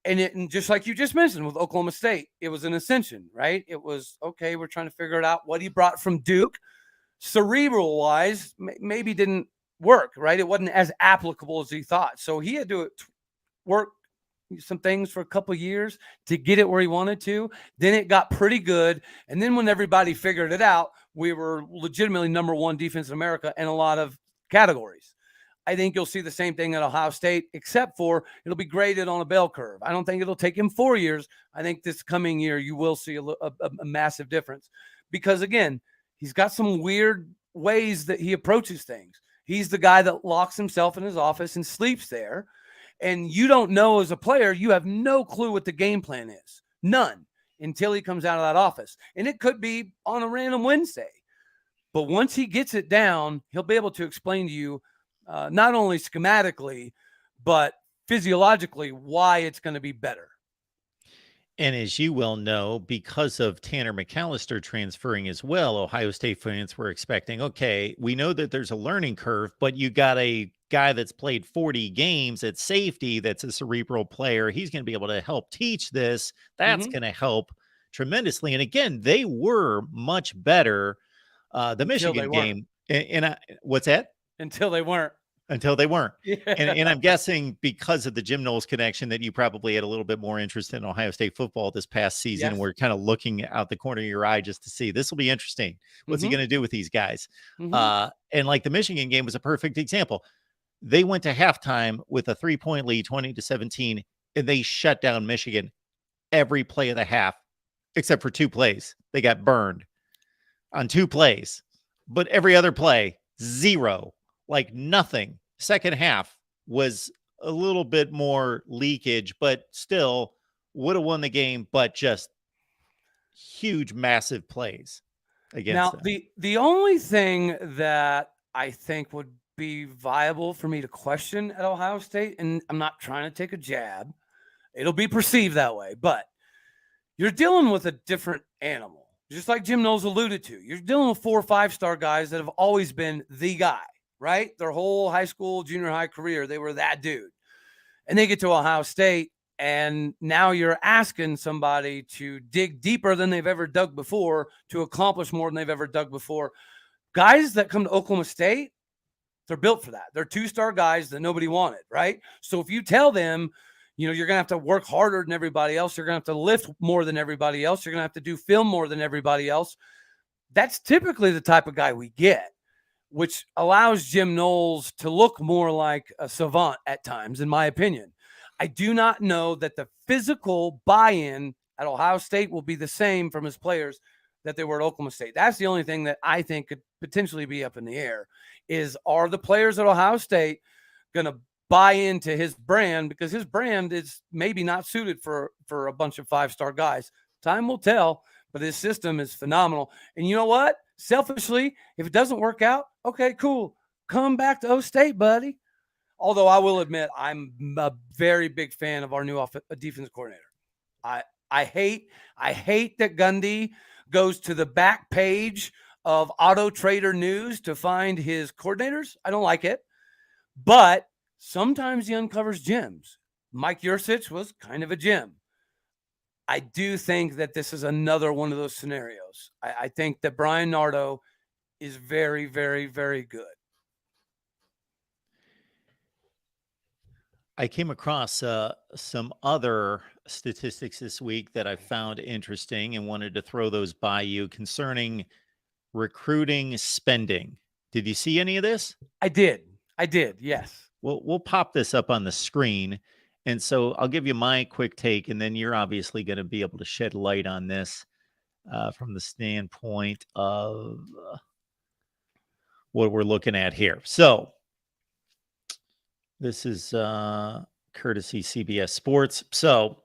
And just like you just mentioned with Oklahoma State, it was an ascension, right? It was, okay, we're trying to figure it out. What he brought from Duke, cerebral wise, maybe didn't work, right? It wasn't as applicable as he thought. So he had to work some things for a couple years to get it where he wanted to. Then it got pretty good. And then when everybody figured it out, we were legitimately number one defense in America in a lot of categories. I think you'll see the same thing at Ohio State, except for it'll be graded on a bell curve. I don't think it'll take him 4 years. I think this coming year you will see a massive difference because, again, he's got some weird ways that he approaches things. He's the guy that locks himself in his office and sleeps there. And you don't know as a player, you have no clue what the game plan is. None until he comes out of that office. And it could be on a random Wednesday. But once he gets it down, he'll be able to explain to you not only schematically, but physiologically why it's going to be better. And as you well know, because of Tanner McAllister transferring as well, Ohio State fans were expecting, okay, we know that there's a learning curve, but you got a guy that's played 40 games at safety that's a cerebral player. He's going to be able to help teach this. That's going to help tremendously. And again, they were much better. The Michigan game. And what's that? Until they weren't. Yeah. And I'm guessing because of the Jim Knowles connection that you probably had a little bit more interest in Ohio State football this past season. Yes. And we're kind of looking out the corner of your eye just to see, this will be interesting. What's he going to do with these guys? And like the Michigan game was a perfect example. They went to halftime with a 3-point lead, 20-17, and they shut down Michigan every play of the half, except for 2 plays. They got burned on 2 plays, but every other play, 0. Like nothing. Second half was a little bit more leakage, but still would have won the game, but just huge, massive plays against them. The only thing that I think would be viable for me to question at Ohio State, and I'm not trying to take a jab, it'll be perceived that way, but you're dealing with a different animal. Just like Jim Knowles alluded to, you're dealing with 4 or 5-star guys that have always been the guy. Right? Their whole high school, junior high career, they were that dude. And they get to Ohio State, and now you're asking somebody to dig deeper than they've ever dug before to accomplish more than they've ever dug before. Guys that come to Oklahoma State, they're built for that. They're 2-star guys that nobody wanted, right? So if you tell them, you're going to have to work harder than everybody else, you're going to have to lift more than everybody else, you're going to have to do film more than everybody else, that's typically the type of guy we get, which allows Jim Knowles to look more like a savant at times, in my opinion. I do not know that the physical buy-in at Ohio State will be the same from his players that they were at Oklahoma State. That's the only thing that I think could potentially be up in the air is, are the players at Ohio State going to buy into his brand? Because his brand is maybe not suited for a bunch of 5-star guys. Time will tell, but his system is phenomenal. And you know what? Selfishly, if it doesn't work out, okay, cool. Come back to O State, buddy. Although I will admit, I'm a very big fan of our new defense coordinator. I hate that Gundy goes to the back page of Auto Trader News to find his coordinators. I don't like it. But sometimes he uncovers gems. Mike Yursich was kind of a gem. I do think that this is another one of those scenarios. I think that Brian Nardo is very, very, very good. I came across some other statistics this week that I found interesting and wanted to throw those by you concerning recruiting spending. Did you see any of this? I did. Yes. Well, we'll pop this up on the screen. And so I'll give you my quick take, and then you're obviously going to be able to shed light on this from the standpoint of what we're looking at here. So this is courtesy CBS Sports. So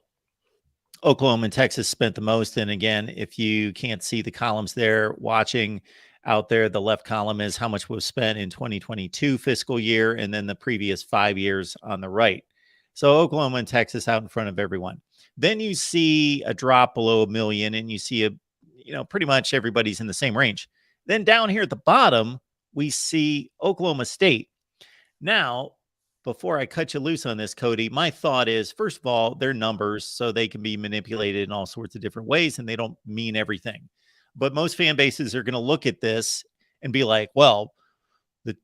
Oklahoma and Texas spent the most. And again, if you can't see the columns there watching out there, the left column is how much was spent in 2022 fiscal year, and then the previous 5 years on the right. So Oklahoma and Texas out in front of everyone. Then you see a drop below $1 million, and you see pretty much everybody's in the same range. Then down here at the bottom, we see Oklahoma State. Now, before I cut you loose on this, Cody, my thought is, first of all, they're numbers, so they can be manipulated in all sorts of different ways, and they don't mean everything. But most fan bases are going to look at this and be like, well,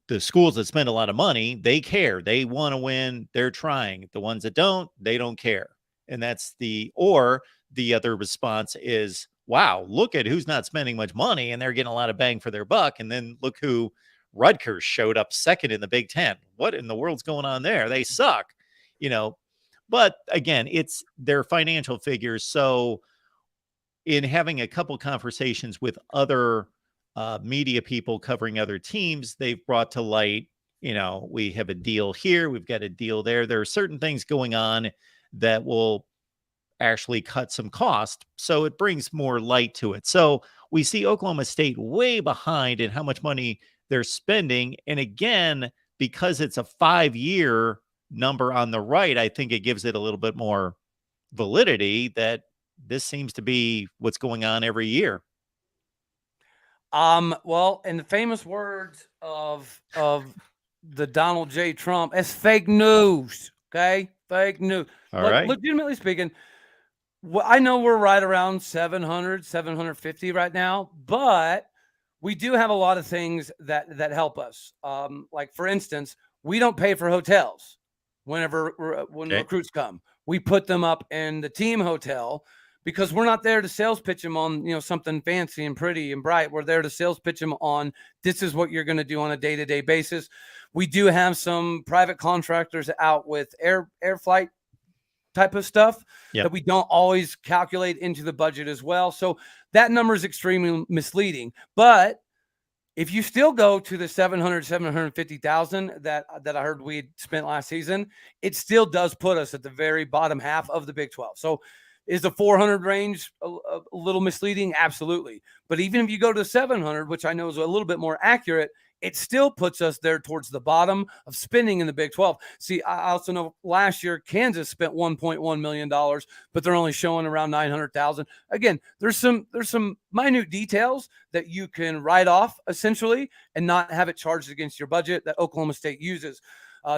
the schools that spend a lot of money, they care. They want to win. They're trying. The ones that don't, they don't care. And that's or the other response is, wow, look at who's not spending much money and they're getting a lot of bang for their buck. And then look who Rutgers showed up second in the Big Ten. What in the world's going on there? They suck, you know. But again, it's their financial figures. So in having a couple conversations with other media people covering other teams, they've brought to light, we have a deal here, we've got a deal there. There are certain things going on that will actually cut some cost. So it brings more light to it. So we see Oklahoma State way behind in how much money they're spending. And again, because it's a 5-year number on the right, I think it gives it a little bit more validity that this seems to be what's going on every year. Well, in the famous words of the Donald J. Trump, it's fake news. Okay, fake news. All right. Legitimately speaking, I know we're right around 700, 750 right now, but we do have a lot of things that help us. Like for instance, we don't pay for hotels when recruits come. We put them up in the team hotel, because we're not there to sales pitch them on, something fancy and pretty and bright. We're there to sales pitch them on, this is what you're going to do on a day-to-day basis. We do have some private contractors out with air flight type of stuff that we don't always calculate into the budget as well. So that number is extremely misleading. But if you still go to the 750,000 that I heard we spent last season, it still does put us at the very bottom half of the Big 12. So is the 400 range a little misleading? Absolutely. But even if you go to 700, which I know is a little bit more accurate, it still puts us there towards the bottom of spending in the Big 12. See, I also know last year Kansas spent $1.1 million, but they're only showing around 900,000. Again, there's some minute details that you can write off essentially and not have it charged against your budget that Oklahoma State uses.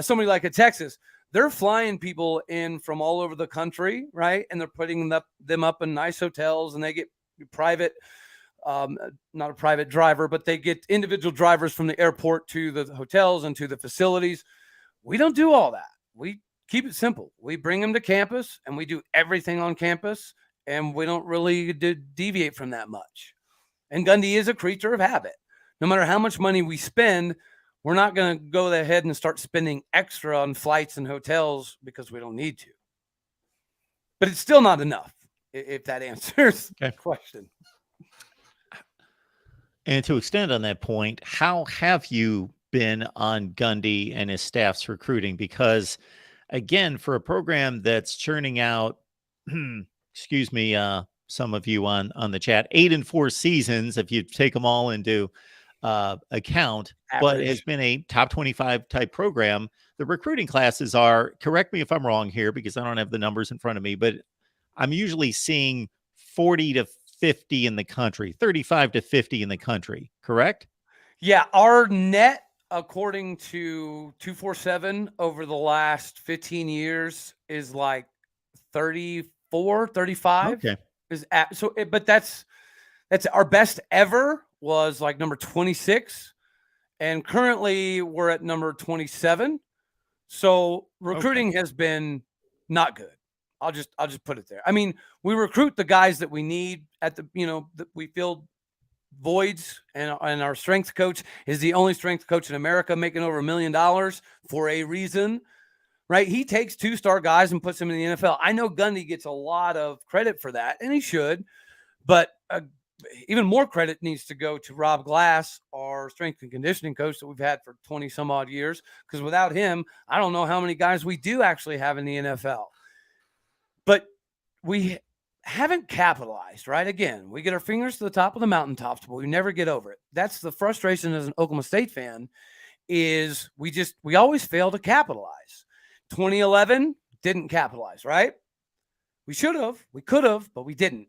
Somebody like a Texas, they're flying people in from all over the country, right? And they're putting them up in nice hotels, and they get private, not a private driver, but they get individual drivers from the airport to the hotels and to the facilities. We don't do all that. We keep it simple. We bring them to campus, and we do everything on campus, and we don't really deviate from that much. And Gundy is a creature of habit. No matter how much money we spend, we're not going to go ahead and start spending extra on flights and hotels because we don't need to. But it's still not enough, if that answers the question. And to extend on that point, how have you been on Gundy and his staff's recruiting? Because, again, for a program that's churning out, excuse me, some of you on the chat, 8 and 4 seasons, if you take them all into account, average, but has been a top 25 type program. The recruiting classes are, correct me if I'm wrong here, because I don't have the numbers in front of me, but I'm usually seeing 40 to 50 in the country, 35 to 50 in the country, correct? Yeah, our net, according to 247 over the last 15 years, is like 34, 35. Okay. But that's our best ever was like number 26, and currently we're at number 27. So recruiting has been not good. I'll just put it there. I mean, we recruit the guys that we need at the, that we fill voids, and our strength coach is the only strength coach in America making over $1 million for a reason, right? He takes 2-star guys and puts them in the NFL. I know Gundy gets a lot of credit for that, and he should, but even more credit needs to go to Rob Glass, our strength and conditioning coach that we've had for 20 some odd years. Because without him, I don't know how many guys we do actually have in the NFL. But we haven't capitalized, right? Again, we get our fingers to the top of the mountaintops, but we never get over it. That's the frustration as an Oklahoma State fan, is we always fail to capitalize. 2011 didn't capitalize, right? We should have, we could have, but we didn't.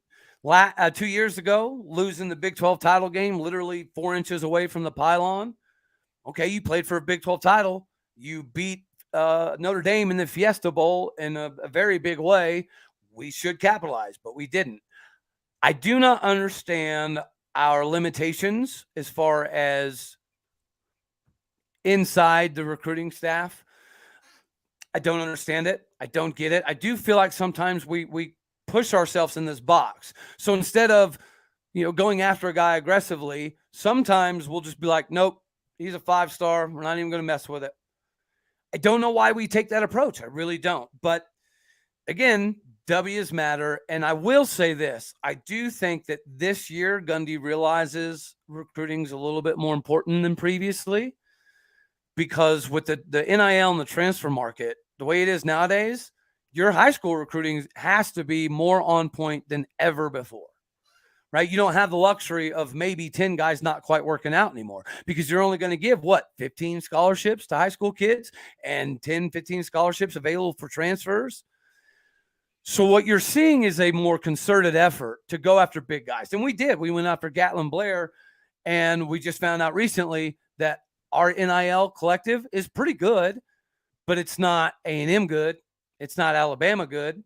2 years ago, losing the Big 12 title game, literally 4 inches away from the pylon. Okay, you played for a Big 12 title. You beat Notre Dame in the Fiesta Bowl in a very big way. We should capitalize, but we didn't. I do not understand our limitations as far as inside the recruiting staff. I don't understand it. I don't get it. I do feel like sometimes we push ourselves in this box. So instead of, going after a guy aggressively, sometimes we'll just be like, nope, he's a 5-star. We're not even going to mess with it. I don't know why we take that approach. I really don't. But again, W's matter. And I will say this. I do think that this year Gundy realizes recruiting's a little bit more important than previously, because with the NIL and the transfer market, the way it is nowadays, your high school recruiting has to be more on point than ever before, right? You don't have the luxury of maybe 10 guys not quite working out anymore, because you're only going to give 15 scholarships to high school kids and 10, 15 scholarships available for transfers. So what you're seeing is a more concerted effort to go after big guys. And we did. We went after Gatlin Blair, and we just found out recently that our NIL collective is pretty good, but it's not A&M good. It's not Alabama good.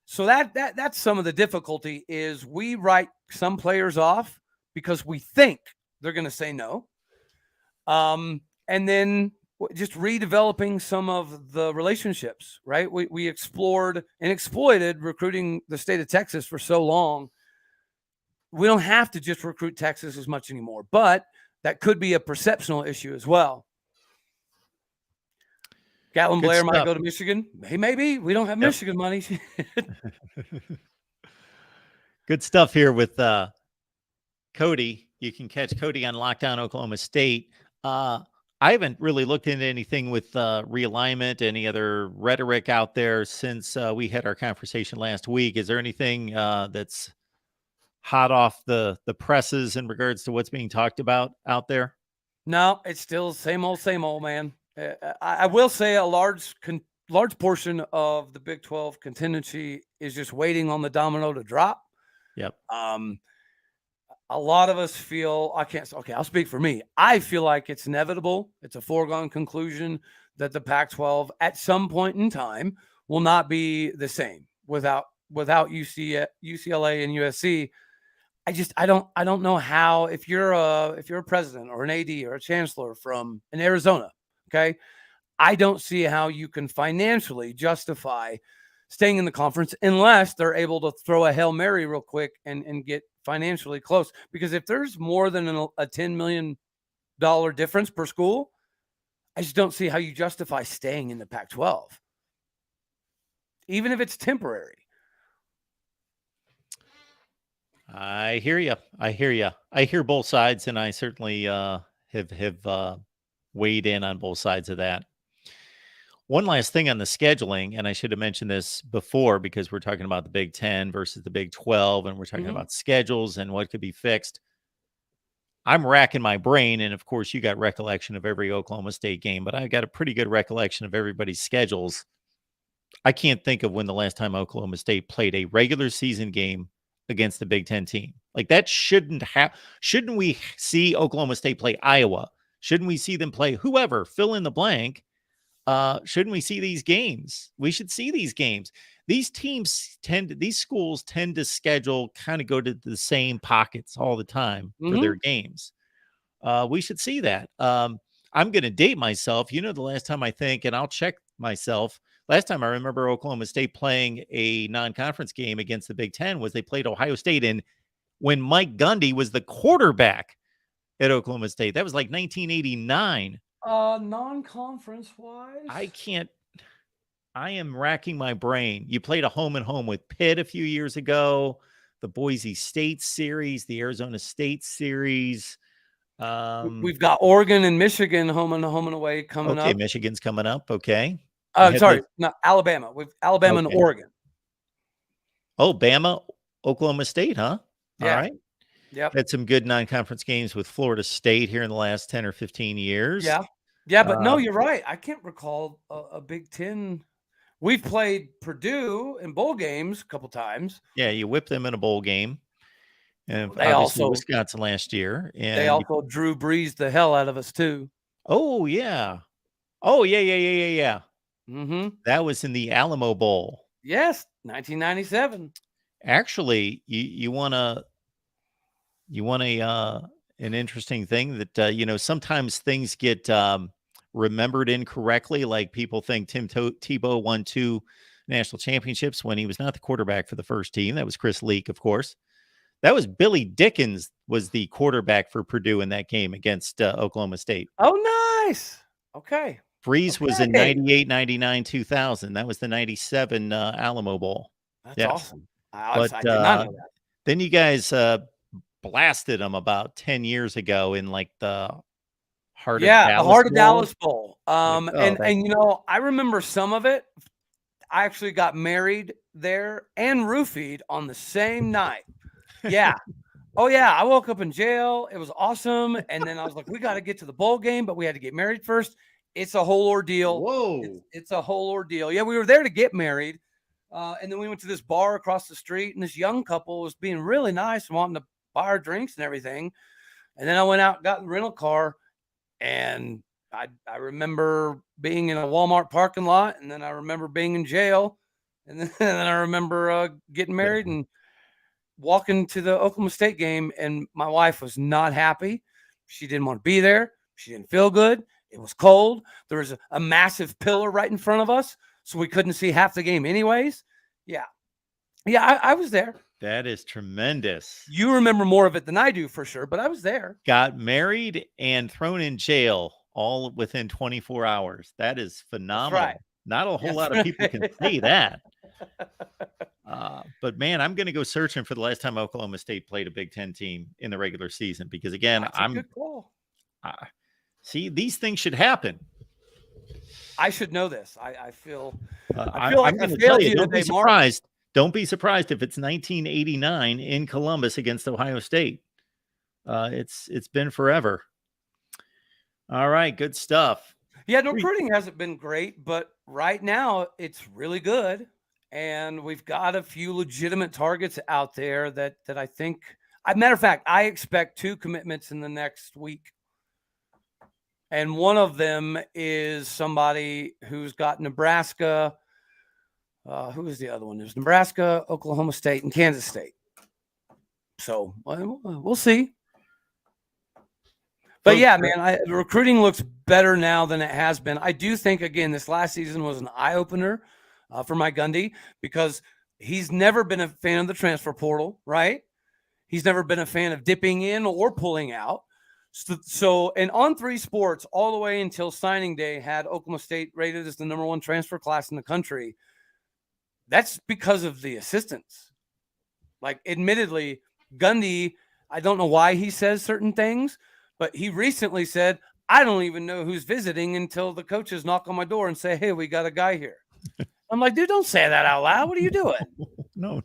So that's some of the difficulty is we write some players off because we think they're going to say no. And then just redeveloping some of the relationships, right? We explored and exploited recruiting the state of Texas for so long. We don't have to just recruit Texas as much anymore, but that could be a perceptional issue as well. Gatlin Blair might go to Michigan. Hey, maybe we don't have Michigan money. Good stuff here with Cody. You can catch Cody on Lockdown Oklahoma State. I haven't really looked into anything with realignment, any other rhetoric out there since we had our conversation last week. Is there anything that's hot off the presses in regards to what's being talked about out there? No, it's still same old, man. I will say a large portion of the Big 12 contingency is just waiting on the domino to drop. Yep. A lot of us feel, I'll speak for me. I feel like it's inevitable. It's a foregone conclusion that the Pac-12 at some point in time will not be the same without UCLA and USC. I don't know how, if you're a president or an AD or a chancellor from in Arizona, okay, I don't see how you can financially justify staying in the conference unless they're able to throw a Hail Mary real quick and get financially close. Because if there's more than a $10 million difference per school, I just don't see how you justify staying in the Pac-12, even if it's temporary. I hear you. I hear both sides, and I certainly have weighed in on both sides of that. One last thing on the scheduling, and I should have mentioned this before because we're talking about the Big 10 versus the Big 12, and we're talking about schedules and what could be fixed. I'm racking my brain, and of course, you got recollection of every Oklahoma State game, but I got a pretty good recollection of everybody's schedules. I can't think of when the last time Oklahoma State played a regular season game against the Big 10 team. Like that shouldn't we see Oklahoma State play Iowa? Shouldn't we see them play whoever, fill in the blank? Shouldn't we see these games? We should see these games. These schools tend to schedule, kind of go to the same pockets all the time for their games. We should see that. I'm going to date myself. The last time I think, and I'll check myself, last time I remember Oklahoma State playing a non-conference game against the Big 10 was they played Ohio State, and when Mike Gundy was the quarterback at Oklahoma State. That was like 1989. Non-conference wise? I am racking my brain. You played a home and home with Pitt a few years ago, the Boise State series, the Arizona State series. We've got Oregon and Michigan home and away coming up. Okay, Michigan's coming up. Okay. Not Alabama. We've Alabama and Oregon. Oh, Bama, Oklahoma State, huh? Yeah. All right. Yep. Had some good non-conference games with Florida State here in the last 10 or 15 years. Yeah. Yeah, but no, you're right. I can't recall a Big 10. We've played Purdue in bowl games a couple times. Yeah, you whipped them in a bowl game. And they also Wisconsin last year. And they also Drew Brees the hell out of us too. Oh, yeah. Oh, yeah. Mm-hmm. That was in the Alamo Bowl. Yes, 1997. Actually, you want a an interesting thing that sometimes things get remembered incorrectly. Like people think Tebow won 2 national championships when he was not the quarterback for the first team. That was Chris Leak, of course. That was Billy Dickens was the quarterback for Purdue in that game against Oklahoma State. Oh, nice. Okay. Freeze was in Okay. 98, 99, 2000. That was the 97 Alamo Bowl. That's Yes. awesome. But I did not know that. then you guys blasted them about 10 years ago in like the Heart of Dallas the Heart of Bowl. Dallas Bowl. That's And I remember some of it. I actually got married there and roofied on the same night. Yeah. Oh yeah, I woke up in jail. It was awesome. And then I was like, we got to get to the bowl game, but we had to get married first. It's a whole ordeal. Whoa. It's a whole ordeal. Yeah, we were there to get married. And then we went to this bar across the street, and this young couple was being really nice and wanting to buy our drinks and everything. And then I went out, got the rental car, and I remember being in a Walmart parking lot, and then I remember being in jail, and then, I remember getting married and walking to the Oklahoma State game, and my wife was not happy. She didn't want to be there. She didn't feel good. It was cold. There was a massive pillar right in front of us, so we couldn't see half the game anyways. Yeah. I was there. That is tremendous. You remember more of it than I do for sure, but I was there. Got married and thrown in jail all within 24 hours. That is phenomenal. Right. Not a whole lot of people can say that. But man, I'm going to go searching for the last time Oklahoma State played a Big Ten team in the regular season because again, good call. See, these things should happen. I should know this. I feel like I'm going to tell you, don't be surprised. Don't be surprised if it's 1989 in Columbus against Ohio State. It's been forever. All right, good stuff. Yeah, no, recruiting hasn't been great, but right now it's really good. And we've got a few legitimate targets out there that I think, matter of fact, I expect 2 commitments in the next week. And one of them is somebody who's got Nebraska. Who is the other one? There's Nebraska, Oklahoma State, and Kansas State. So we'll see. But yeah, man, the recruiting looks better now than it has been. I do think, again, this last season was an eye-opener for Mike Gundy because he's never been a fan of the transfer portal, right? He's never been a fan of dipping in or pulling out. So and On3 Sports, all the way until signing day, had Oklahoma State rated as the #1 transfer class in the country. That's because of the assistants. Like, admittedly, Gundy, I don't know why he says certain things, but he recently said, I don't even know who's visiting until the coaches knock on my door and say, hey, we got a guy here. I'm like, dude, don't say that out loud. What are you doing? No.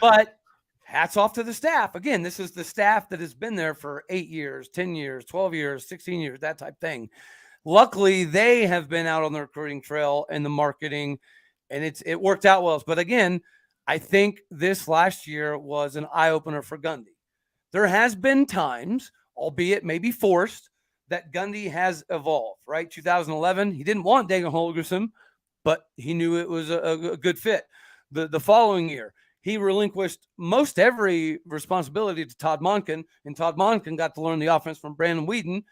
But hats off to the staff. Again, this is the staff that has been there for 8 years, 10 years, 12 years, 16 years, that type thing. Luckily, they have been out on the recruiting trail and the marketing, and it worked out well. But again, I think this last year was an eye-opener for Gundy. There has been times, albeit maybe forced, that Gundy has evolved, right? 2011, he didn't want Daniel Holgorsen, but he knew it was a good fit. The following year, he relinquished most every responsibility to Todd Monken, and Todd Monken got to learn the offense from Brandon Whedon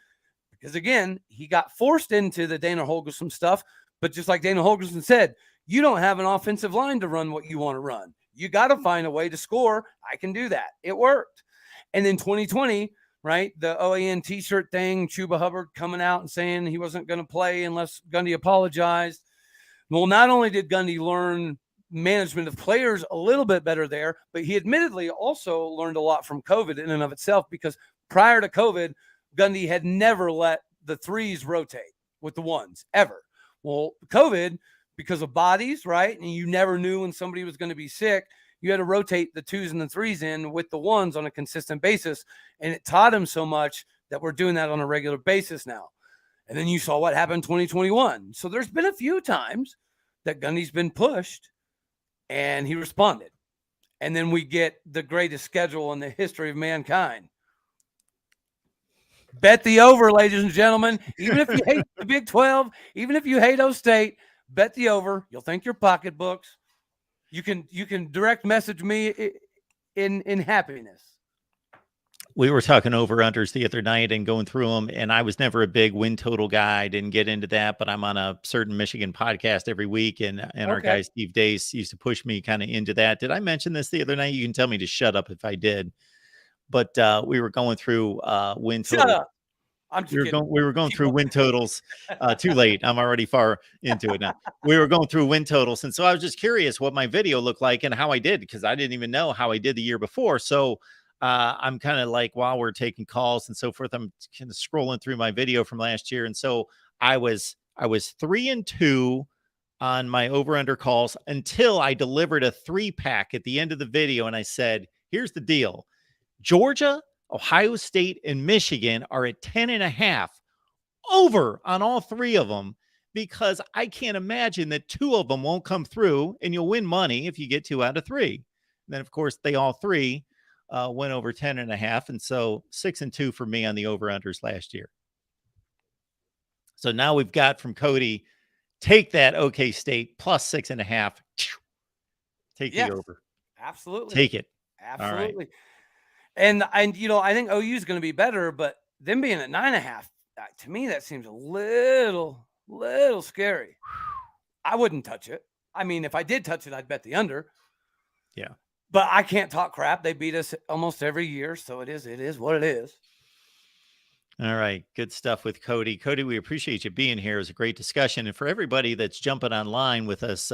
because, again, he got forced into the Dana Holgorsen stuff. But just like Dana Holgorsen said, you don't have an offensive line to run what you want to run. You got to find a way to score. I can do that. It worked. And then 2020, right, the OAN T-shirt thing, Chuba Hubbard coming out and saying he wasn't going to play unless Gundy apologized. Well, not only did Gundy learn management of players a little bit better there, but he admittedly also learned a lot from COVID in and of itself, because prior to COVID, Gundy had never let the 3s rotate with the 1s ever. Well, COVID, because of bodies, right, and you never knew when somebody was going to be sick, you had to rotate the 2s and the 3s in with the 1s on a consistent basis, and it taught him so much that we're doing that on a regular basis now. And then you saw what happened in 2021. So there's been a few times that Gundy's been pushed, and he responded. And then we get the greatest schedule in the history of mankind. Bet the over, ladies and gentlemen. Even if you hate the Big 12, even if you hate O-State, bet the over. You'll thank your pocketbooks. You can direct message me in happiness. We were talking over-unders the other night and going through them, and I was never a big win total guy. I didn't get into that, but I'm on a certain Michigan podcast every week, and our guy Steve Dace used to push me kind of into that. Did I mention this the other night? You can tell me to shut up if I did. But we were going through win total. Shut up. I'm just kidding. We were going through win totals. Too late. I'm already far into it now. We were going through win totals, and so I was just curious what my video looked like and how I did, because I didn't even know how I did the year before. So I'm kind of like, while we're taking calls and so forth, I'm kind of scrolling through my video from last year, and so I was 3-2 on my over/under calls until I delivered a 3-pack at the end of the video, and I said, "Here's the deal: Georgia, Ohio State, and Michigan are at 10.5 over on all 3 of them, because I can't imagine that 2 of them won't come through, and you'll win money if you get 2 out of 3. And then, of course, they all 3 went over 10.5. And so 6-2 for me on the over-unders last year. So now we've got from Cody, take that OK State plus 6.5. Take the over. Absolutely. Take it. Absolutely. Right. And I think OU is going to be better, but them being at 9.5, to me, that seems a little scary. I wouldn't touch it. I mean, if I did touch it, I'd bet the under. Yeah. But I can't talk crap. They beat us almost every year, so it is what it is. All right. Good stuff with Cody. Cody, we appreciate you being here. It was a great discussion. And for everybody that's jumping online with us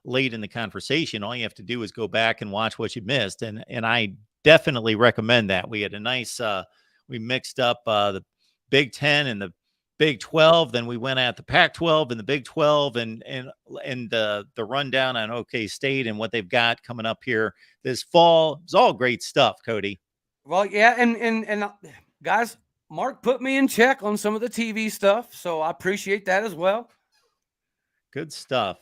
late in the conversation, all you have to do is go back and watch what you missed. And I definitely recommend that. We had a nice, we mixed up the Big 10 and the Big 12. Then we went at the Pac-12 and the Big 12 and the rundown on OK State and what they've got coming up here this fall. It's all great stuff, Cody. Well, yeah. And guys, Mark put me in check on some of the TV stuff, so I appreciate that as well. Good stuff.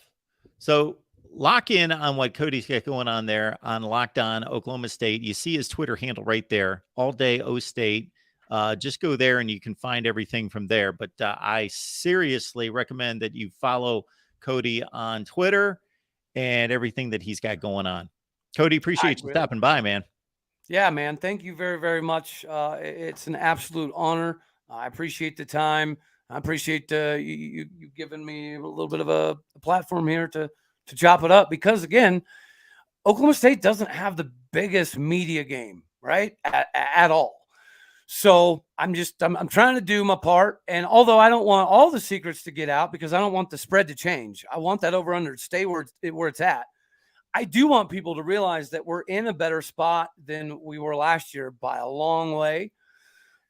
So lock in on what Cody's got going on there on Locked On Oklahoma State. You see his Twitter handle right there, all day O State. Just go there and you can find everything from there. But I seriously recommend that you follow Cody on Twitter and everything that he's got going on. Cody, appreciate you stopping by, man. Yeah, man. Thank you very, very much. It's an absolute honor. I appreciate the time. I appreciate you giving me a little bit of a platform here to chop it up, because, again, Oklahoma State doesn't have the biggest media game, right, at all. So I'm trying to do my part. And although I don't want all the secrets to get out, because I don't want the spread to change, I want that over under to stay where it's at. I do want people to realize that we're in a better spot than we were last year by a long way.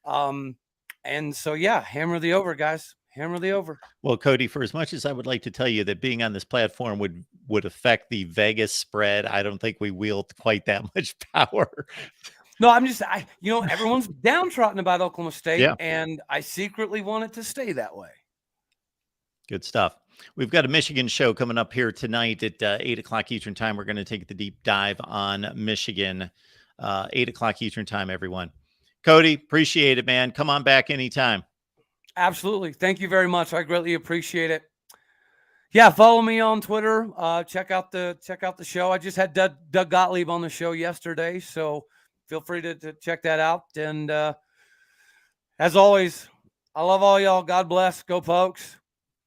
And so, yeah, hammer the over, guys. Hammer the over. Well, Cody, for as much as I would like to tell you that being on this platform would affect the Vegas spread, I don't think we wield quite that much power. No, everyone's downtrodden about Oklahoma State, and I secretly want it to stay that way. Good stuff. We've got a Michigan show coming up here tonight at 8 o'clock Eastern time. We're going to take the deep dive on Michigan, 8 o'clock Eastern time, everyone. Cody, appreciate it, man. Come on back anytime. Absolutely. Thank you very much. I greatly appreciate it. Yeah, follow me on Twitter. Check out the show. I just had Doug Gottlieb on the show yesterday, so feel free to check that out. And as always, I love all y'all. God bless. Go Pokes.